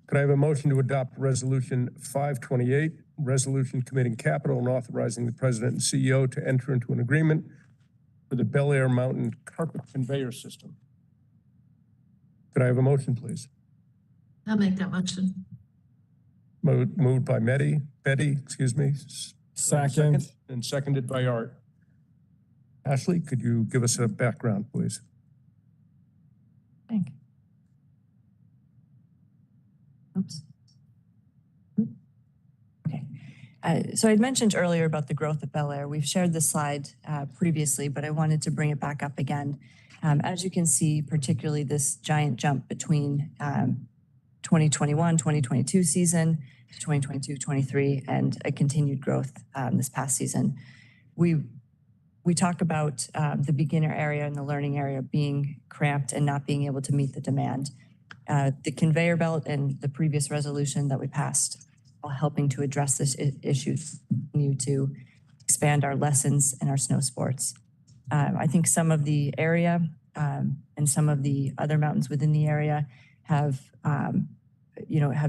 Could I have a motion to adopt Resolution 528, resolution committing capital and authorizing the president and CEO to enter into an agreement for the Bel Air Mountain Carpet Conveyor System? Could I have a motion, please? I'll make that motion. Moved by Betty, excuse me. Second. And seconded by Art. Ashley, could you give us a background, please? Thank you. Oops. Okay. So I'd mentioned earlier about the growth of Bel Air. We've shared this slide previously, but I wanted to bring it back up again. As you can see, particularly this giant jump between 2021, 2022 season, 2022, 23, and a continued growth this past season. We talk about the beginner area and the learning area being cramped and not being able to meet the demand. The conveyor belt and the previous resolution that we passed are helping to address this issue, continue to expand our lessons and our snow sports. I think some of the area and some of the other mountains within the area have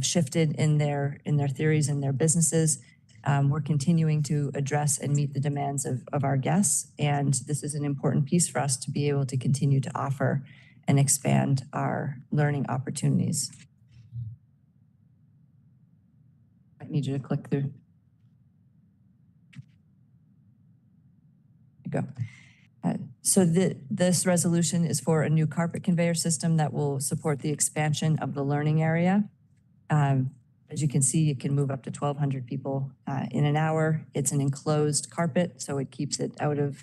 shifted in their theories and their businesses. We're continuing to address and meet the demands of our guests, and this is an important piece for us to be able to continue to offer and expand our learning opportunities. I need you to click through. There you go. So this resolution is for a new carpet conveyor system that will support the expansion of the learning area. As you can see, it can move up to 1,200 people in an hour. It's an enclosed carpet, so it keeps it out of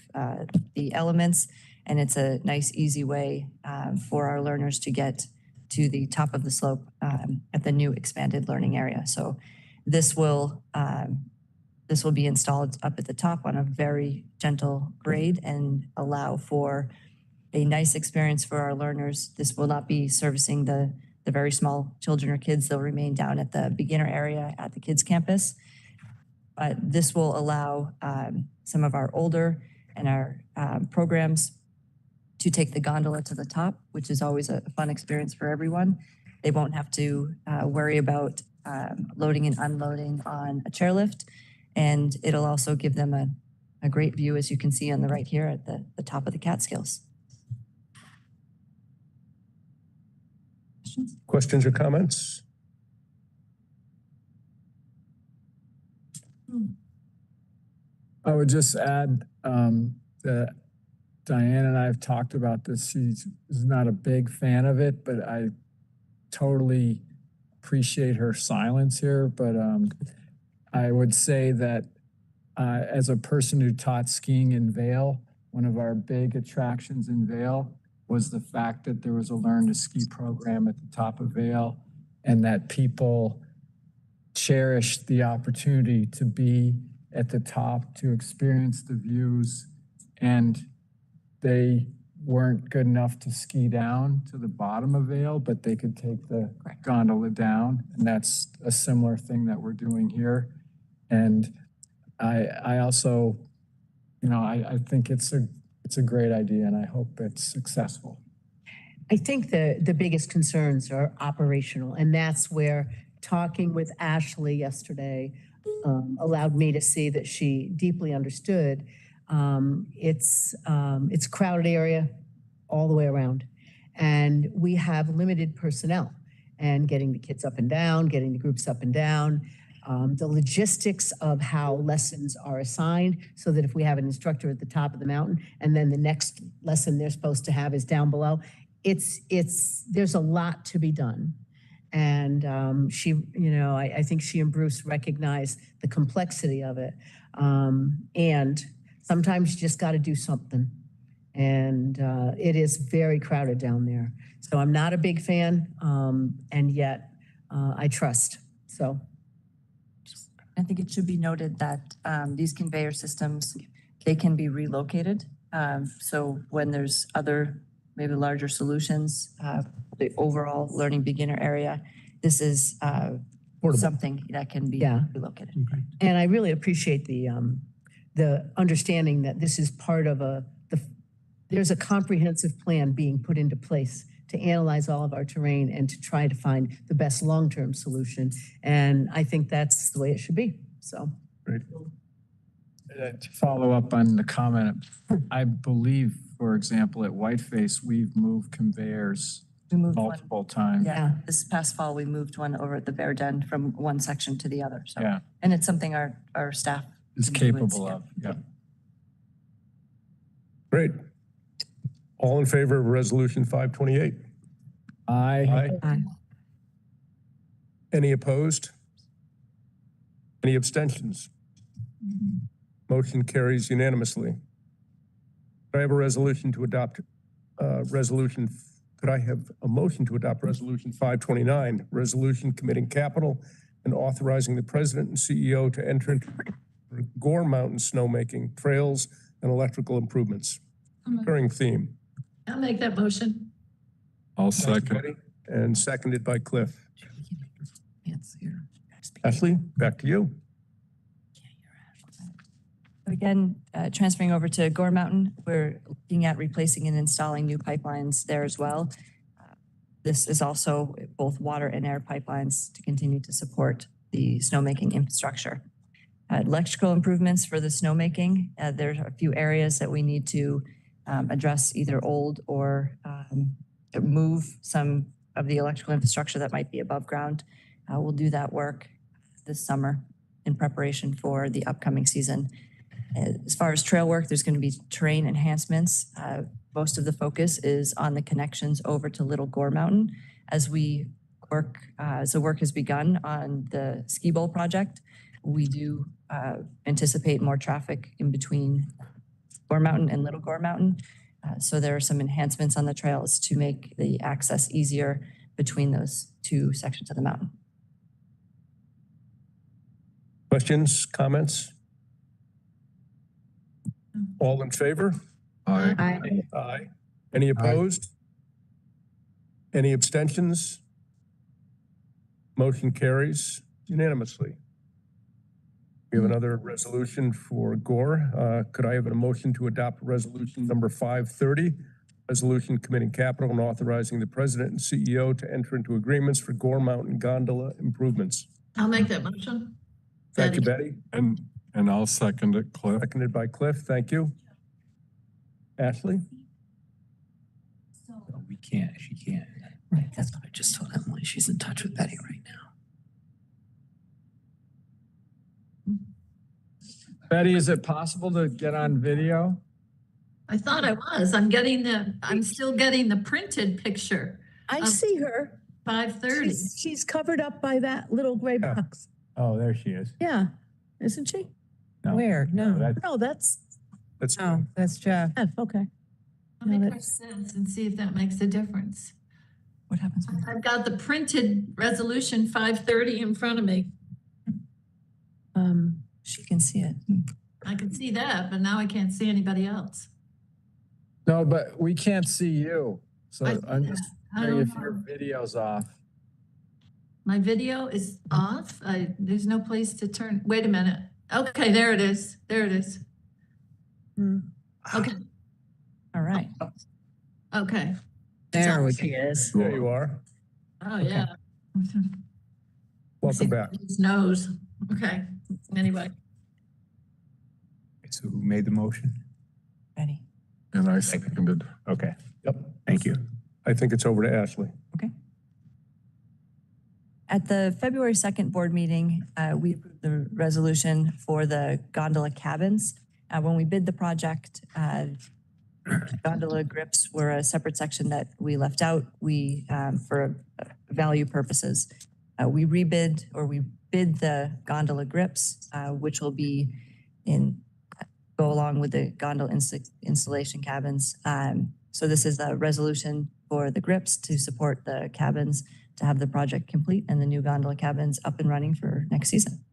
the elements. And it's a nice, easy way for our learners to get to the top of the slope at the new expanded learning area. So this will be installed up at the top on a very gentle grade and allow for a nice experience for our learners. This will not be servicing the very small children or kids. They'll remain down at the beginner area at the kids campus. But this will allow some of our older and our programs to take the gondola to the top, which is always a fun experience for everyone. They won't have to worry about loading and unloading on a chairlift. And it'll also give them a great view, as you can see on the right here at the top of the Catskills. Questions or comments? I would just add that Diane and I have talked about this. She's not a big fan of it, but I totally appreciate her silence here. But I would say that as a person who taught skiing in Vail, one of our big attractions in Vail was the fact that there was a Learn to Ski program at the top of Vail, and that people cherished the opportunity to be at the top, to experience the views, and they weren't good enough to ski down to the bottom of Vail, but they could take the gondola down, and that's a similar thing that we're doing here. And I also, I think it's a great idea, and I hope it's successful. I think the biggest concerns are operational, and that's where talking with Ashley yesterday allowed me to see that she deeply understood. It's a crowded area all the way around. And we have limited personnel and getting the kids up and down, getting the groups up and down, the logistics of how lessons are assigned so that if we have an instructor at the top of the mountain and then the next lesson they're supposed to have is down below, there's a lot to be done. And she, I think she and Bruce recognize the complexity of it. And sometimes you just got to do something. And it is very crowded down there. So I'm not a big fan, and yet I trust. So I think it should be noted that these conveyor systems, they can be relocated. So when there's other, maybe larger solutions, the overall learning beginner area, this is something that can be relocated. Okay. And I really appreciate the understanding that this is part of there's a comprehensive plan being put into place to analyze all of our terrain and to try to find the best long-term solution. And I think that's the way it should be. So. Great. To follow up on the comment, I believe, for example, at Whiteface, we've moved conveyors multiple times. Yeah, this past fall, we moved one over at the Bear Den from one section to the other. So, yeah. And it's something our staff is capable of. Yeah. Great. All in favor of Resolution 528? Aye. Any opposed? Any abstentions? Motion carries unanimously. Could I have a resolution to adopt could I have a motion to adopt Resolution 529, resolution committing capital and authorizing the president and CEO to enter into Gore Mountain snowmaking, trails, and electrical improvements? Recurring theme. I'll make that motion. I'll second. And seconded by Cliff. Ashley, back to you. Again, transferring over to Gore Mountain, we're looking at replacing and installing new pipelines there as well. This is also both water and air pipelines to continue to support the snowmaking infrastructure. Electrical improvements for the snowmaking, there's a few areas that we need to address, either old or move some of the electrical infrastructure that might be above ground. We'll do that work this summer in preparation for the upcoming season. As far as trail work, there's going to be terrain enhancements. Most of the focus is on the connections over to Little Gore Mountain as we work. So work has begun on the ski bowl project. We do anticipate more traffic in between Gore Mountain and Little Gore Mountain. So there are some enhancements on the trails to make the access easier between those two sections of the mountain. Questions, comments? All in favor? Aye. Aye. Any opposed? Any abstentions? Motion carries unanimously. We have another resolution for Gore. Could I have a motion to adopt resolution number 530? Resolution committing capital and authorizing the president and CEO to enter into agreements for Gore Mountain gondola improvements. I'll make that motion. Thank you, Betty. And I'll second it, Cliff. Seconded by Cliff. Thank you. Ashley? She can't. Right, that's what I just told Emily. She's in touch with Betty right now. Betty, is it possible to get on video? I thought I was. I'm still getting the printed picture. I see her. 5:30. She's covered up by that little gray box. Oh, there she is. Yeah, isn't she? No. Where? No. No, that's Oh, that's Jeff. Jeff. Okay. I'll make her sense and see if that makes a difference. What happens? I've got the printed resolution 530 in front of me. She can see it. I can see that, but now I can't see anybody else. No, but we can't see you. So I'm just I wondering don't if your know. video's off. My video is off. There's no place to turn. Wait a minute. Okay, there it is. There it is. Okay. All right. Okay. There she is. There you are. Oh, yeah. Welcome back. His nose. Okay. Anybody? So who made the motion? Ready? And I seconded. Okay, Yep. thank you. I think it's over to Ashley. Okay. At the February 2nd board meeting, we approved the resolution for the gondola cabins. When we bid the project, gondola grips were a separate section that we left out. For value purposes, we rebid or we bid the gondola grips, which will be go along with the gondola installation cabins. So this is a resolution for the grips to support the cabins to have the project complete and the new gondola cabins up and running for next season.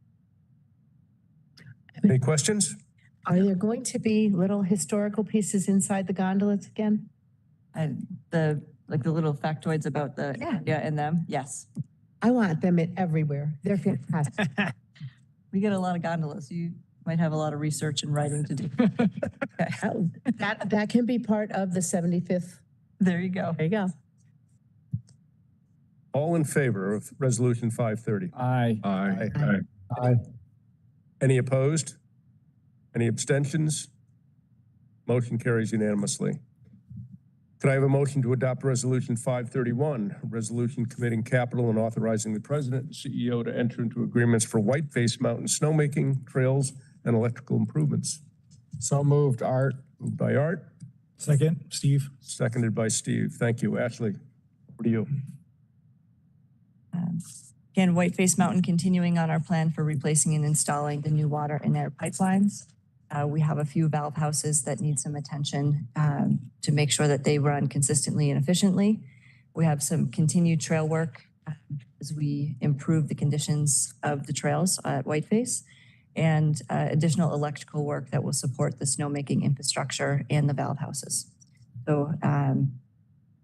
Any questions? Are there going to be little historical pieces inside the gondolas again? The little factoids about the area in them, yes. I want them everywhere. They're fantastic. We get a lot of gondolas. You might have a lot of research and writing to do. Okay. That can be part of the 75th. There you go. There you go. All in favor of Resolution 530? Aye. Aye. Any opposed? Any abstentions? Motion carries unanimously. Could I have a motion to adopt Resolution 531, a resolution committing capital and authorizing the president and CEO to enter into agreements for Whiteface Mountain snowmaking, trails, and electrical improvements? So moved, Art. Moved by Art, Second, Steve. seconded by Steve. Thank you. Ashley, over to you. Again, Whiteface Mountain continuing on our plan for replacing and installing the new water and air pipelines. We have a few valve houses that need some attention to make sure that they run consistently and efficiently. We have some continued trail work as we improve the conditions of the trails at Whiteface, and additional electrical work that will support the snowmaking infrastructure and the valve houses. So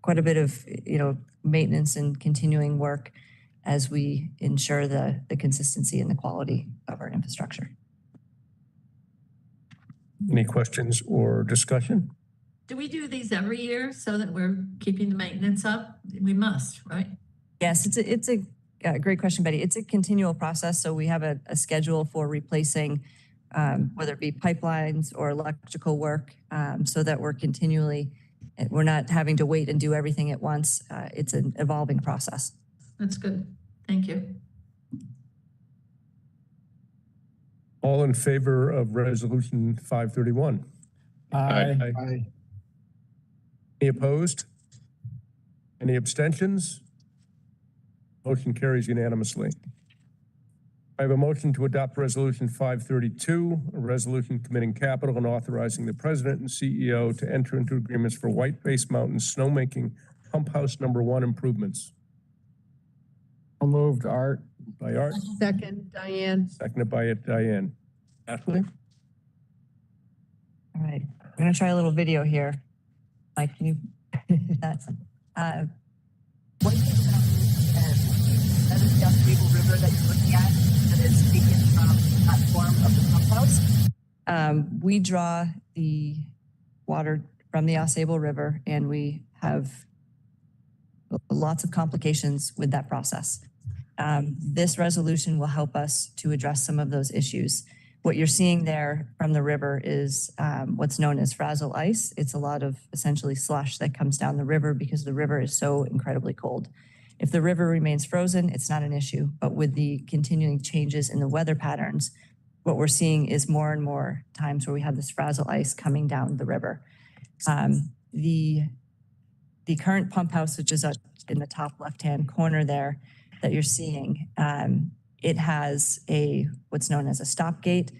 quite a bit of maintenance and continuing work as we ensure the consistency and the quality of our infrastructure. Any questions or discussion? Do we do these every year so that we're keeping the maintenance up? We must, right? Yes, it's a great question, Betty. It's a continual process. So we have a schedule for replacing, whether it be pipelines or electrical work, so that we're not having to wait and do everything at once. It's an evolving process. That's good. Thank you. All in favor of Resolution 531? Aye. Any opposed? Any abstentions? Motion carries unanimously. I have a motion to adopt Resolution 532, a resolution committing capital and authorizing the president and CEO to enter into agreements for Whiteface Mountain snowmaking pump house number 1 improvements. So moved, Art. By Art, Second, Diane. seconded by Diane. Ashley? All right, we're gonna try a little video here. Mike, can you? That is the Oswego River that you're looking at, that is taken from the platform of the pump house. We draw the water from the Oswego River, and we have lots of complications with that process. This resolution will help us to address some of those issues. What you're seeing there from the river is what's known as frazzle ice. It's a lot of essentially slush that comes down the river because the river is so incredibly cold. If the river remains frozen, it's not an issue. But with the continuing changes in the weather patterns, what we're seeing is more and more times where we have this frazzle ice coming down the river. The current pump house, which is in the top left-hand corner there that you're seeing, it has what's known as a stop gate.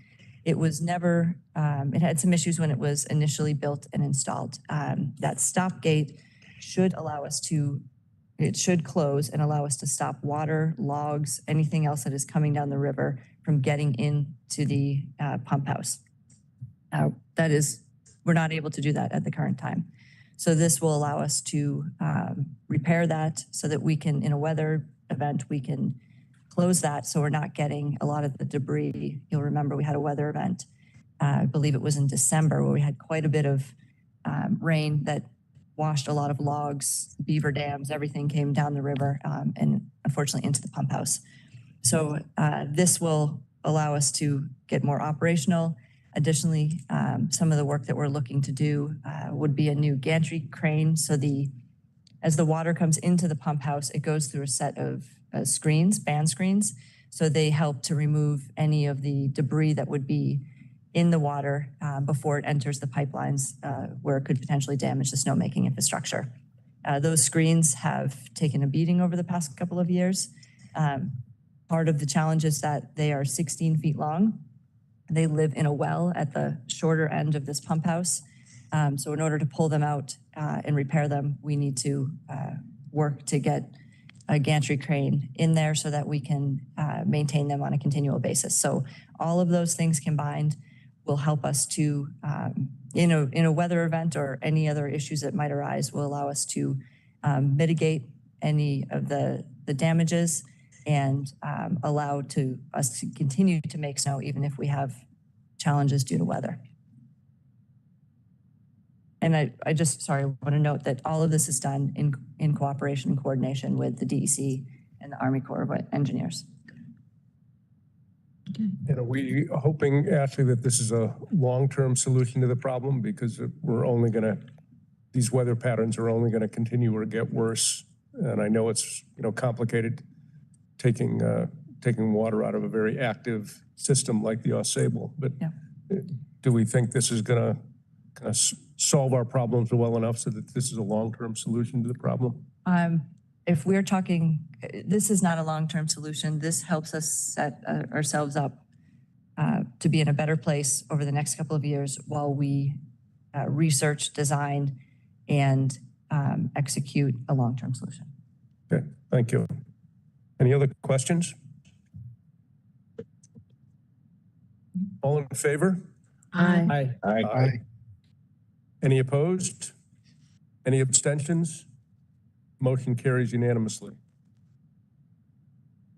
It was never, it had some issues when it was initially built and installed. That stop gate should allow us it should close and allow us to stop water, logs, anything else that is coming down the river from getting into the pump house. We're not able to do that at the current time. So this will allow us to repair that so that we can, in a weather event, we can close that so we're not getting a lot of the debris. You'll remember we had a weather event, I believe it was in December, where we had quite a bit of rain that washed a lot of logs, beaver dams, everything came down the river and unfortunately into the pump house. So this will allow us to get more operational. Additionally, some of the work that we're looking to do would be a new gantry crane. So as the water comes into the pump house, it goes through a set of screens, band screens. So they help to remove any of the debris that would be in the water before it enters the pipelines where it could potentially damage the snowmaking infrastructure. Those screens have taken a beating over the past couple of years. Part of the challenge is that they are 16 feet long. They live in a well at the shorter end of this pump house. So in order to pull them out and repair them, we need to work to get a gantry crane in there so that we can maintain them on a continual basis. So all of those things combined will help us to, in a weather event or any other issues that might arise, will allow us to mitigate any of the damages and allow us to continue to make snow even if we have challenges due to weather. And I just, sorry, I want to note that all of this is done in cooperation and coordination with the DEC and the Army Corps of Engineers. And are we hoping, Ashley, that this is a long-term solution to the problem? Because these weather patterns are only going to continue or get worse. And I know it's, complicated taking water out of a very active system like the Ausable. But yeah. Do we think this is going to kind of solve our problems well enough so that this is a long-term solution to the problem? If we're talking, this is not a long-term solution. This helps us set ourselves up to be in a better place over the next couple of years while we research, design, and execute a long-term solution. Okay, thank you. Any other questions? All in favor? Aye. Aye. Any opposed? Any abstentions? Motion carries unanimously.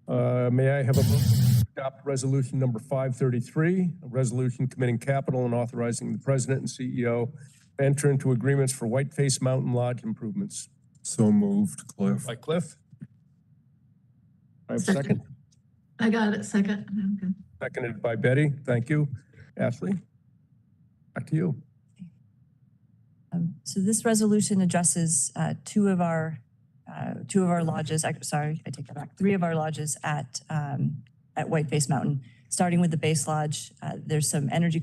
May I have a motion to adopt resolution number 533, a resolution committing capital and authorizing the president and CEO to enter into agreements for Whiteface Mountain Lodge improvements. So moved, Cliff. By Cliff. I have a second. I got it, second. Okay. Seconded by Betty. Thank you. Ashley, back to you. So this resolution addresses two of our lodges. Sorry, I take that back. 3 of our lodges at Whiteface Mountain. Starting with the base lodge, there's some energy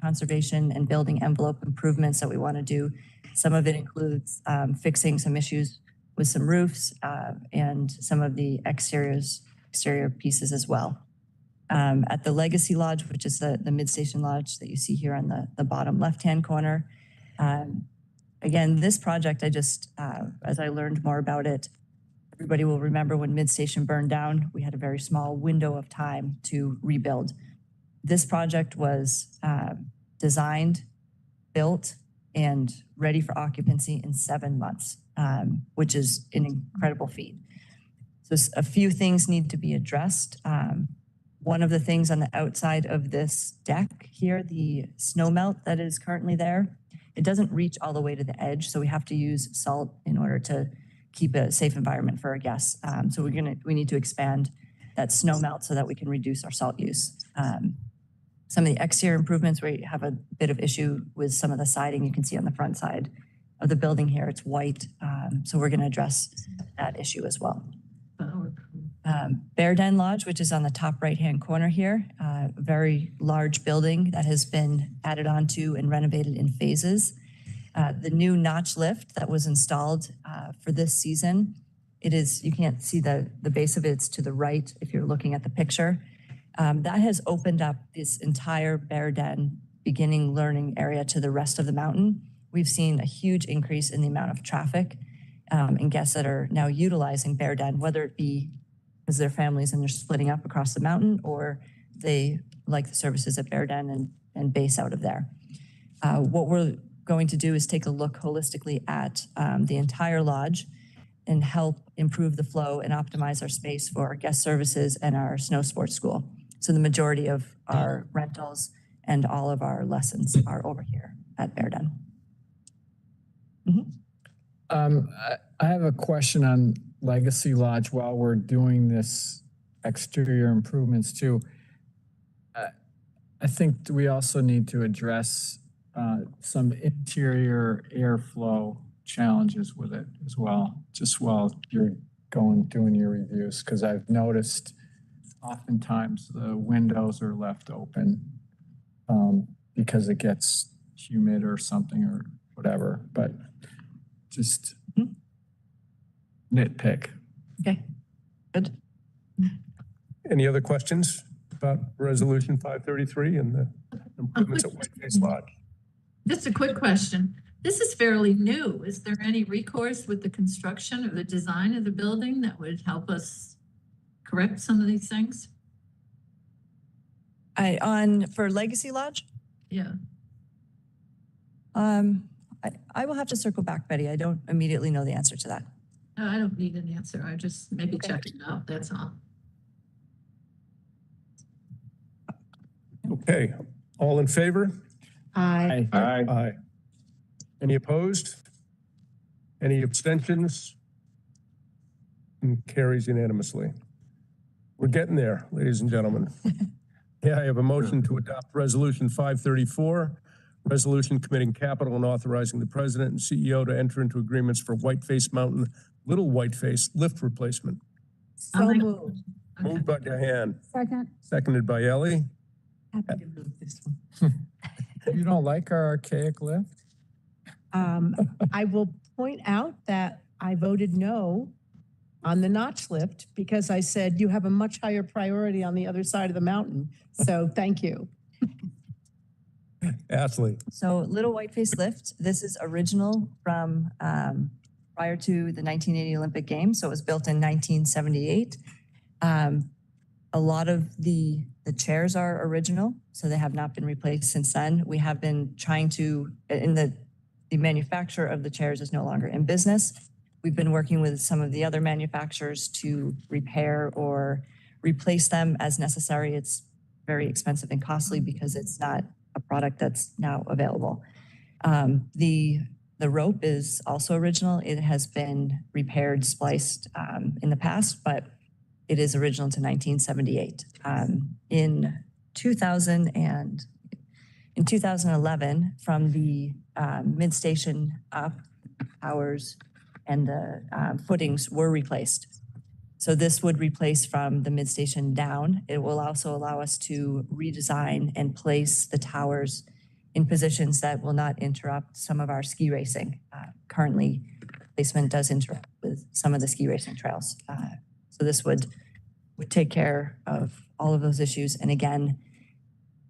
conservation and building envelope improvements that we want to do. Some of it includes fixing some issues with some roofs and some of the exterior pieces as well. At the Legacy Lodge, which is the mid-station lodge that you see here on the bottom left-hand corner. Again, this project, as I learned more about it, everybody will remember when mid-station burned down, we had a very small window of time to rebuild. This project was designed, built, and ready for occupancy in 7 months, which is an incredible feat. So a few things need to be addressed. One of the things on the outside of this deck here, the snow melt that is currently there, it doesn't reach all the way to the edge, so we have to use salt in order to keep a safe environment for our guests. So we need to expand that snow melt so that we can reduce our salt use. Some of the exterior improvements, we have a bit of issue with some of the siding you can see on the front side of the building here. It's white, so we're going to address that issue as well. Bear Den Lodge, which is on the top right-hand corner here, a very large building that has been added onto and renovated in phases. The new notch lift that was installed for this season, you can't see the base of it, it's to the right if you're looking at the picture. That has opened up this entire Bear Den beginning learning area to the rest of the mountain. We've seen a huge increase in the amount of traffic and guests that are now utilizing Bear Den, whether it be because they're families and they're splitting up across the mountain, or they like the services at Bear Den and base out of there. What we're going to do is take a look holistically at the entire lodge and help improve the flow and optimize our space for our guest services and our snow sports school. So the majority of our rentals and all of our lessons are over here at Bear Den. I have a question on Legacy Lodge while we're doing this exterior improvements too. I think we also need to address some interior airflow challenges with it as well, just while you're doing your reviews, because I've noticed oftentimes the windows are left open because it gets humid or something or whatever, but just nitpick. Okay, good. Any other questions about Resolution 533 and the improvements at Whiteface Lodge? Just a quick question. This is fairly new. Is there any recourse with the construction or the design of the building that would help us correct some of these things? For Legacy Lodge? Yeah. I will have to circle back, Betty. I don't immediately know the answer to that. No, I don't need an answer. I just maybe check it out. That's all. Okay, all in favor? Aye. Aye. Any opposed? Any abstentions? And carries unanimously. We're getting there, ladies and gentlemen. Yeah, I have a motion to adopt Resolution 534, resolution committing capital and authorizing the president and CEO to enter into agreements for Whiteface Mountain, Little Whiteface lift replacement. So moved. Moved by Diane, Second. seconded by Ellie. Happy to move this one. You don't like our archaic lift? I will point out that I voted no on the notch lift because I said you have a much higher priority on the other side of the mountain. So thank you. Ashley. So Little Whiteface Lift, this is original from prior to the 1980 Olympic Games. So it was built in 1978. A lot of the chairs are original, so they have not been replaced since then. We have been trying to, the manufacturer of the chairs is no longer in business. We've been working with some of the other manufacturers to repair or replace them as necessary. It's very expensive and costly because it's not a product that's now available. The rope is also original. It has been repaired, spliced in the past, but it is original to 1978. In 2011, from the mid-station up, towers and the footings were replaced. So this would replace from the mid-station down. It will also allow us to redesign and place the towers in positions that will not interrupt some of our ski racing. Currently, placement does interrupt with some of the ski racing trails. So this would take care of all of those issues. And again,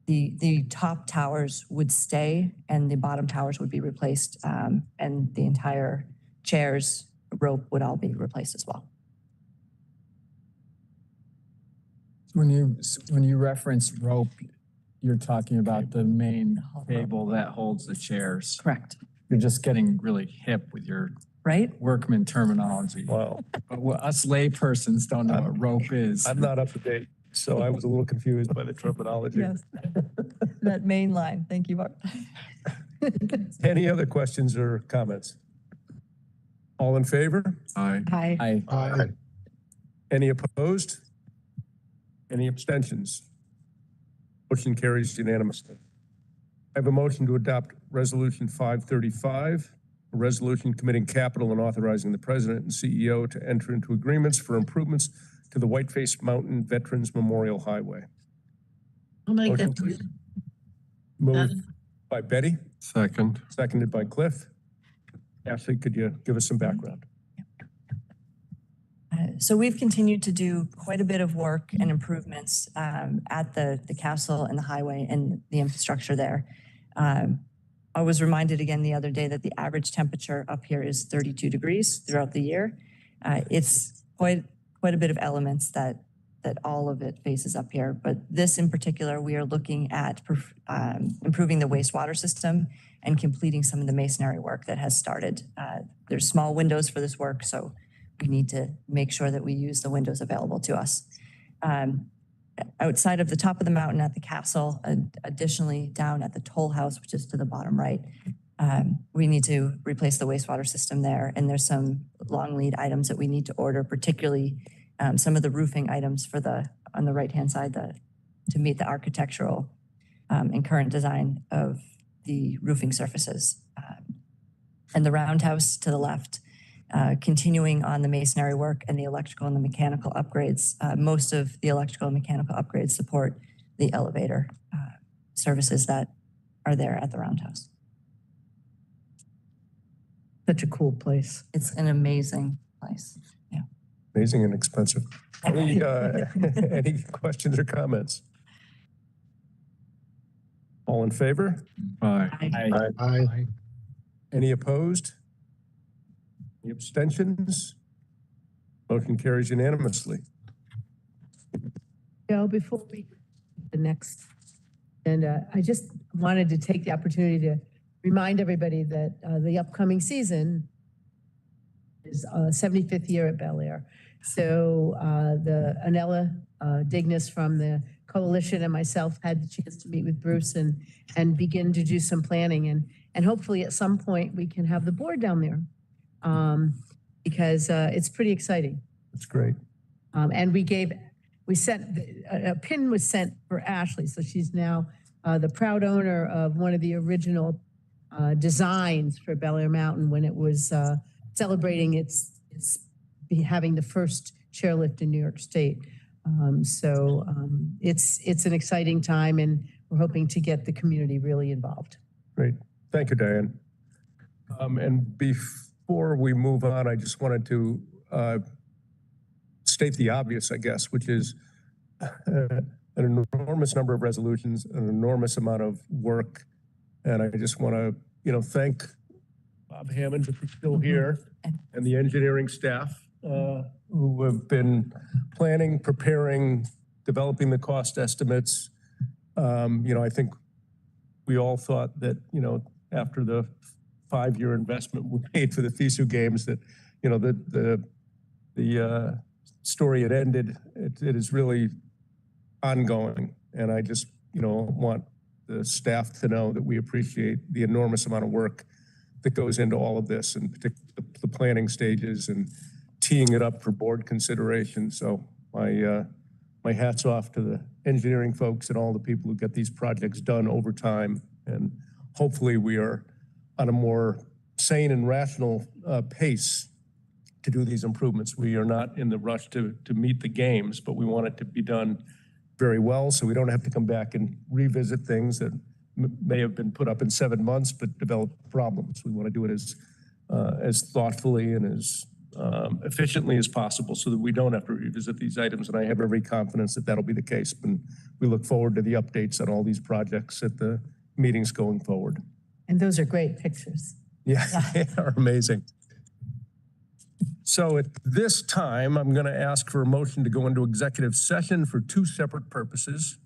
the top towers would stay and the bottom towers would be replaced, and the entire chairs, rope would all be replaced as well. When you reference rope, you're talking about the main cable that holds the chairs. Correct. You're just getting really hip with your Right? workman terminology. Wow. But us laypersons don't know what rope is. I'm not up to date, so I was a little confused by the terminology. Yes. That main line. Thank you, Mark. Any other questions or comments? All in favor? Aye. Aye. I Any opposed? Any abstentions? Motion carries unanimously. I have a motion to adopt Resolution 535, a resolution committing capital and authorizing the president and CEO to enter into agreements for improvements to the Whiteface Mountain Veterans Memorial Highway. I'll make Motion, that. please. Moved by Betty, Second. seconded by Cliff. Ashley, could you give us some background? So we've continued to do quite a bit of work and improvements at the castle and the highway and the infrastructure there. I was reminded again the other day that the average temperature up here is 32 degrees throughout the year. It's quite a bit of elements that all of it faces up here. But this in particular, we are looking at improving the wastewater system and completing some of the masonry work that has started. There's small windows for this work, so we need to make sure that we use the windows available to us. Outside of the top of the mountain at the castle, additionally down at the toll house, which is to the bottom right, we need to replace the wastewater system there. And there's some long lead items that we need to order, particularly some of the roofing items on the right-hand side to meet the architectural and current design of the roofing surfaces. And the roundhouse to the left, continuing on the masonry work and the electrical and the mechanical upgrades. Most of the electrical and mechanical upgrades support the elevator services that are there at the roundhouse. Such a cool place. It's an amazing place. Amazing and expensive. Any, any questions or comments? All in favor? Aye. Aye. Any opposed? Any abstentions? Motion carries unanimously. Before we the next, and I just wanted to take the opportunity to remind everybody that the upcoming season is 75th year at Bel Air. So the Anella Dignas from the coalition and myself had the chance to meet with Bruce and begin to do some planning, and hopefully at some point we can have the board down there because it's pretty exciting. That's great. And we sent, a pin was sent for Ashley. So she's now the proud owner of one of the original designs for Bel Air Mountain when it was celebrating its having the first chairlift in New York State. It's an exciting time, and we're hoping to get the community really involved. Great. Thank you, Diane. And before we move on, I just wanted to state the obvious, I guess, which is an enormous number of resolutions, an enormous amount of work. And I just want to, thank Bob Hammond, if he's still here, and the engineering staff who have been planning, preparing, developing the cost estimates. I think we all thought that, after the 5-year investment we made for the FISU games, that, the story had ended. It is really ongoing. And I just, want the staff to know that we appreciate the enormous amount of work that goes into all of this, and particularly the planning stages and teeing it up for board consideration. So my hat's off to the engineering folks and all the people who get these projects done over time. And hopefully we are on a more sane and rational pace to do these improvements. We are not in the rush to meet the games, but we want it to be done very well, so we don't have to come back and revisit things that may have been put up in 7 months but develop problems. We want to do it as thoughtfully and as efficiently as possible so that we don't have to revisit these items. And I have every confidence that that'll be the case. And we look forward to the updates on all these projects at the meetings going forward. And those are great pictures. Yeah, they are amazing. So at this time, I'm going to ask for a motion to go into executive session for 2 separate purposes.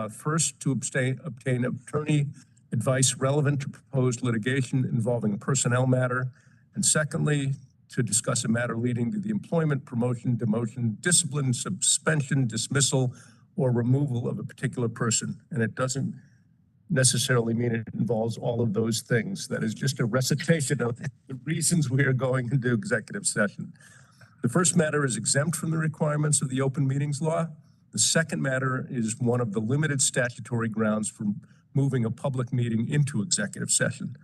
First, to obtain attorney advice relevant to proposed litigation involving a personnel matter. And secondly, to discuss a matter leading to the employment, promotion, demotion, discipline, suspension, dismissal, or removal of a particular person. And it doesn't necessarily mean it involves all of those things. That is just a recitation of the reasons we are going into executive session. The first matter is exempt from the requirements of the open meetings law. The second matter is one of the limited statutory grounds for moving a public meeting into executive session.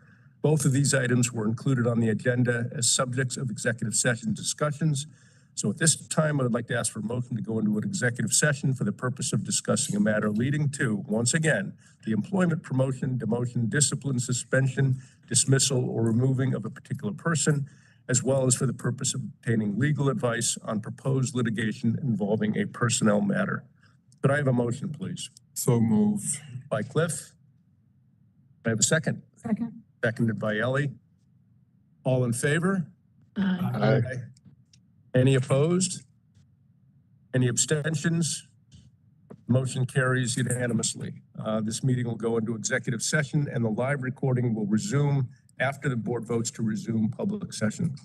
Both of these items were included on the agenda as subjects of executive session discussions. So at this time, I would like to ask for a motion to go into an executive session for the purpose of discussing a matter leading to, once again, the employment, promotion, demotion, discipline, suspension, dismissal, or removing of a particular person, as well as for the purpose of obtaining legal advice on proposed litigation involving a personnel matter. Could I have a motion, please? So moved. By Cliff. I have a second. Second. Seconded by Ellie. All in favor? Aye. Any opposed? Any abstentions? Motion carries unanimously. This meeting will go into executive session, and the live recording will resume after the board votes to resume public session.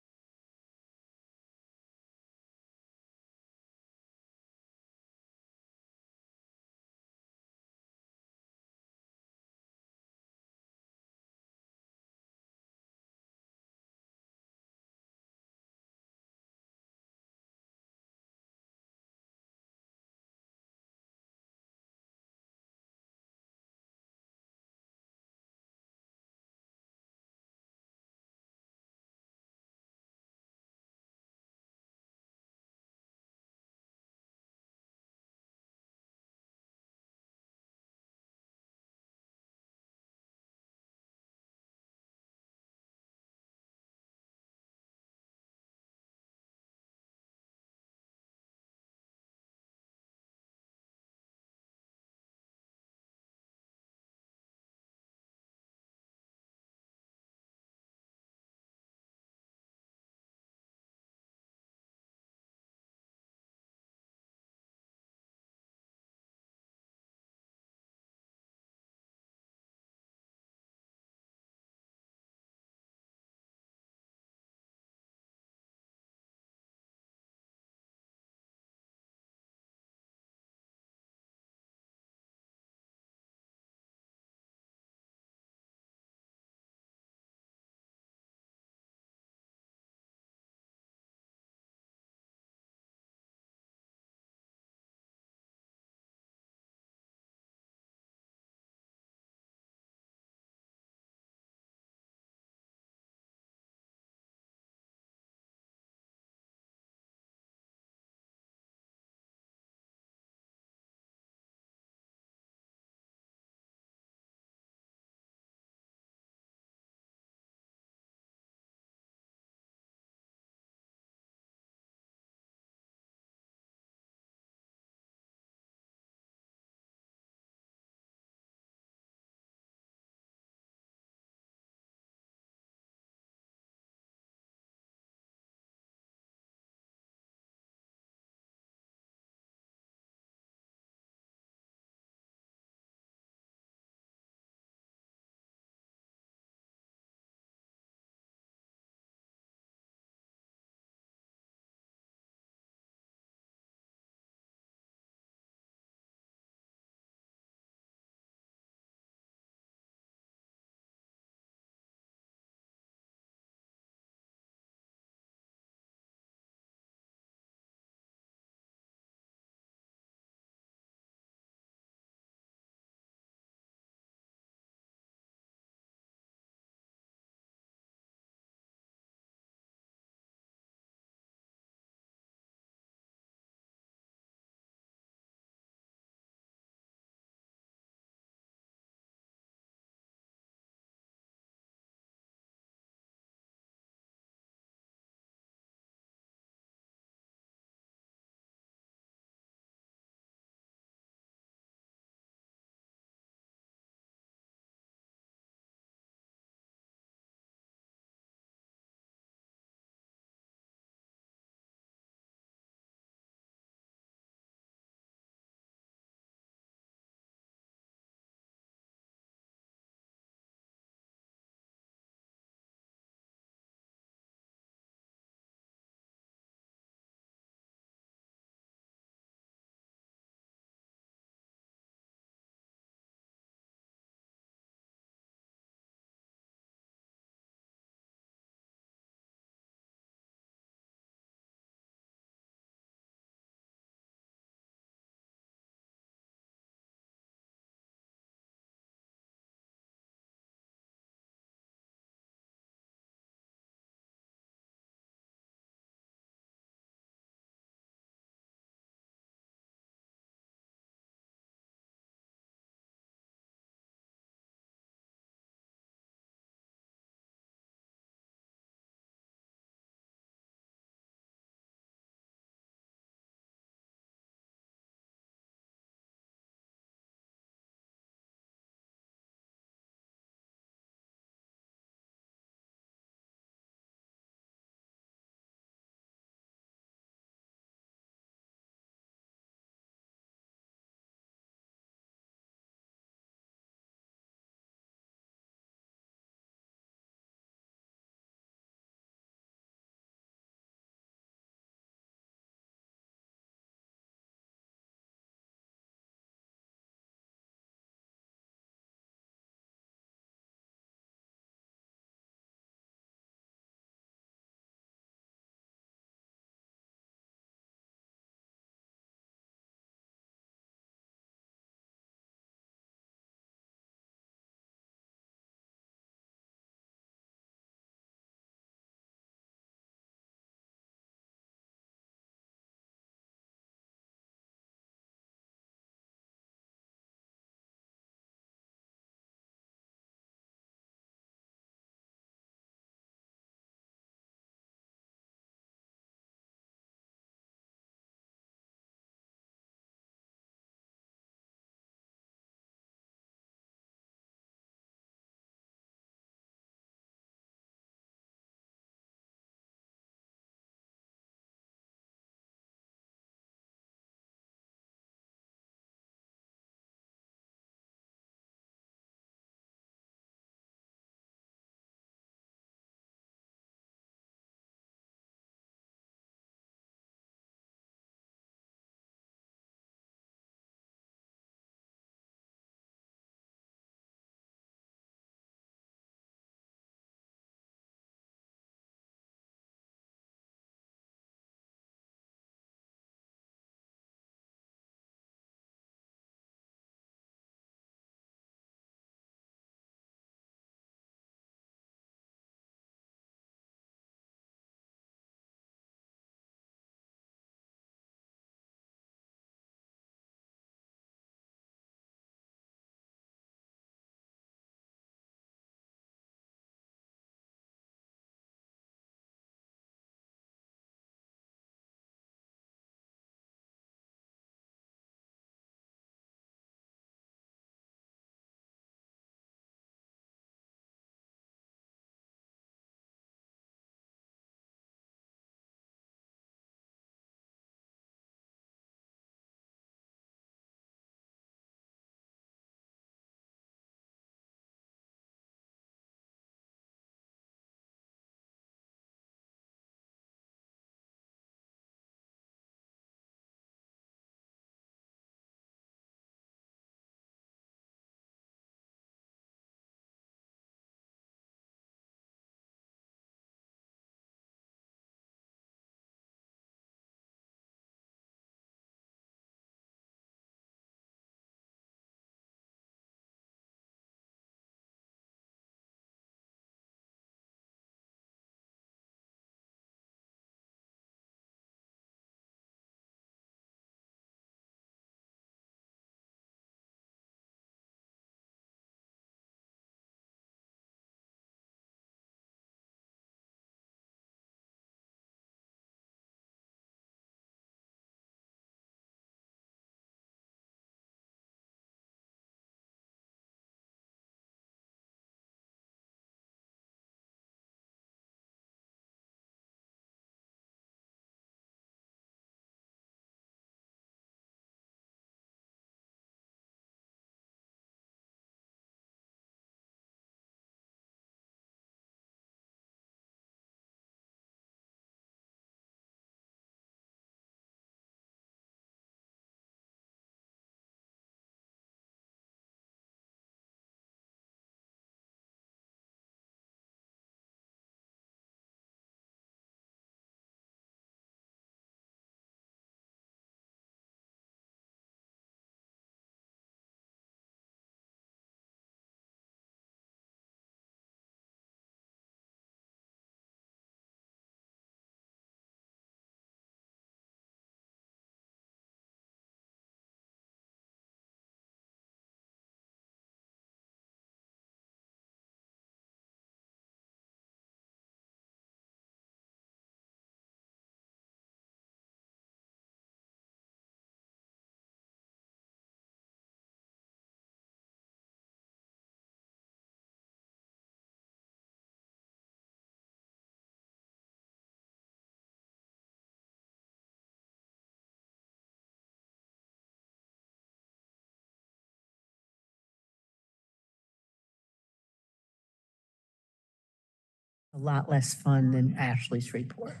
a lot less fun than Ashley's report.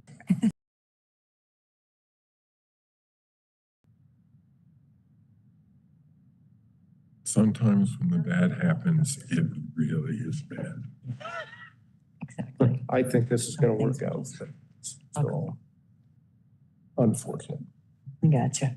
Sometimes when the bad happens, it really is bad. Exactly. I think this is gonna work out, but it's still unfortunate. Gotcha.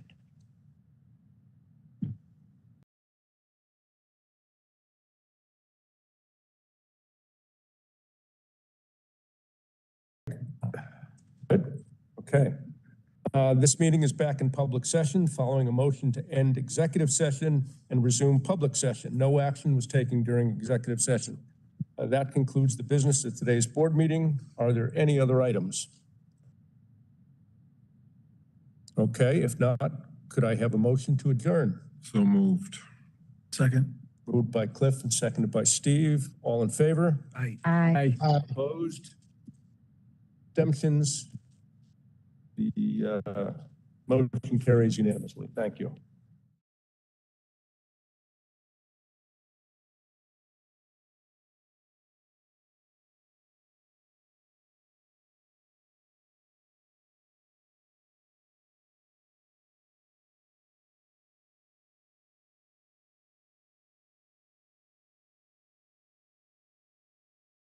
Good, okay. This meeting is back in public session following a motion to end executive session and resume public session. No action was taken during executive session. That concludes the business of today's board meeting. Are there any other items? Okay, if not, could I have a motion to adjourn? So moved. Second. Moved by Cliff and seconded by Steve. All in favor? Aye. Aye. Opposed? Abstentions? The motion carries unanimously. Thank you.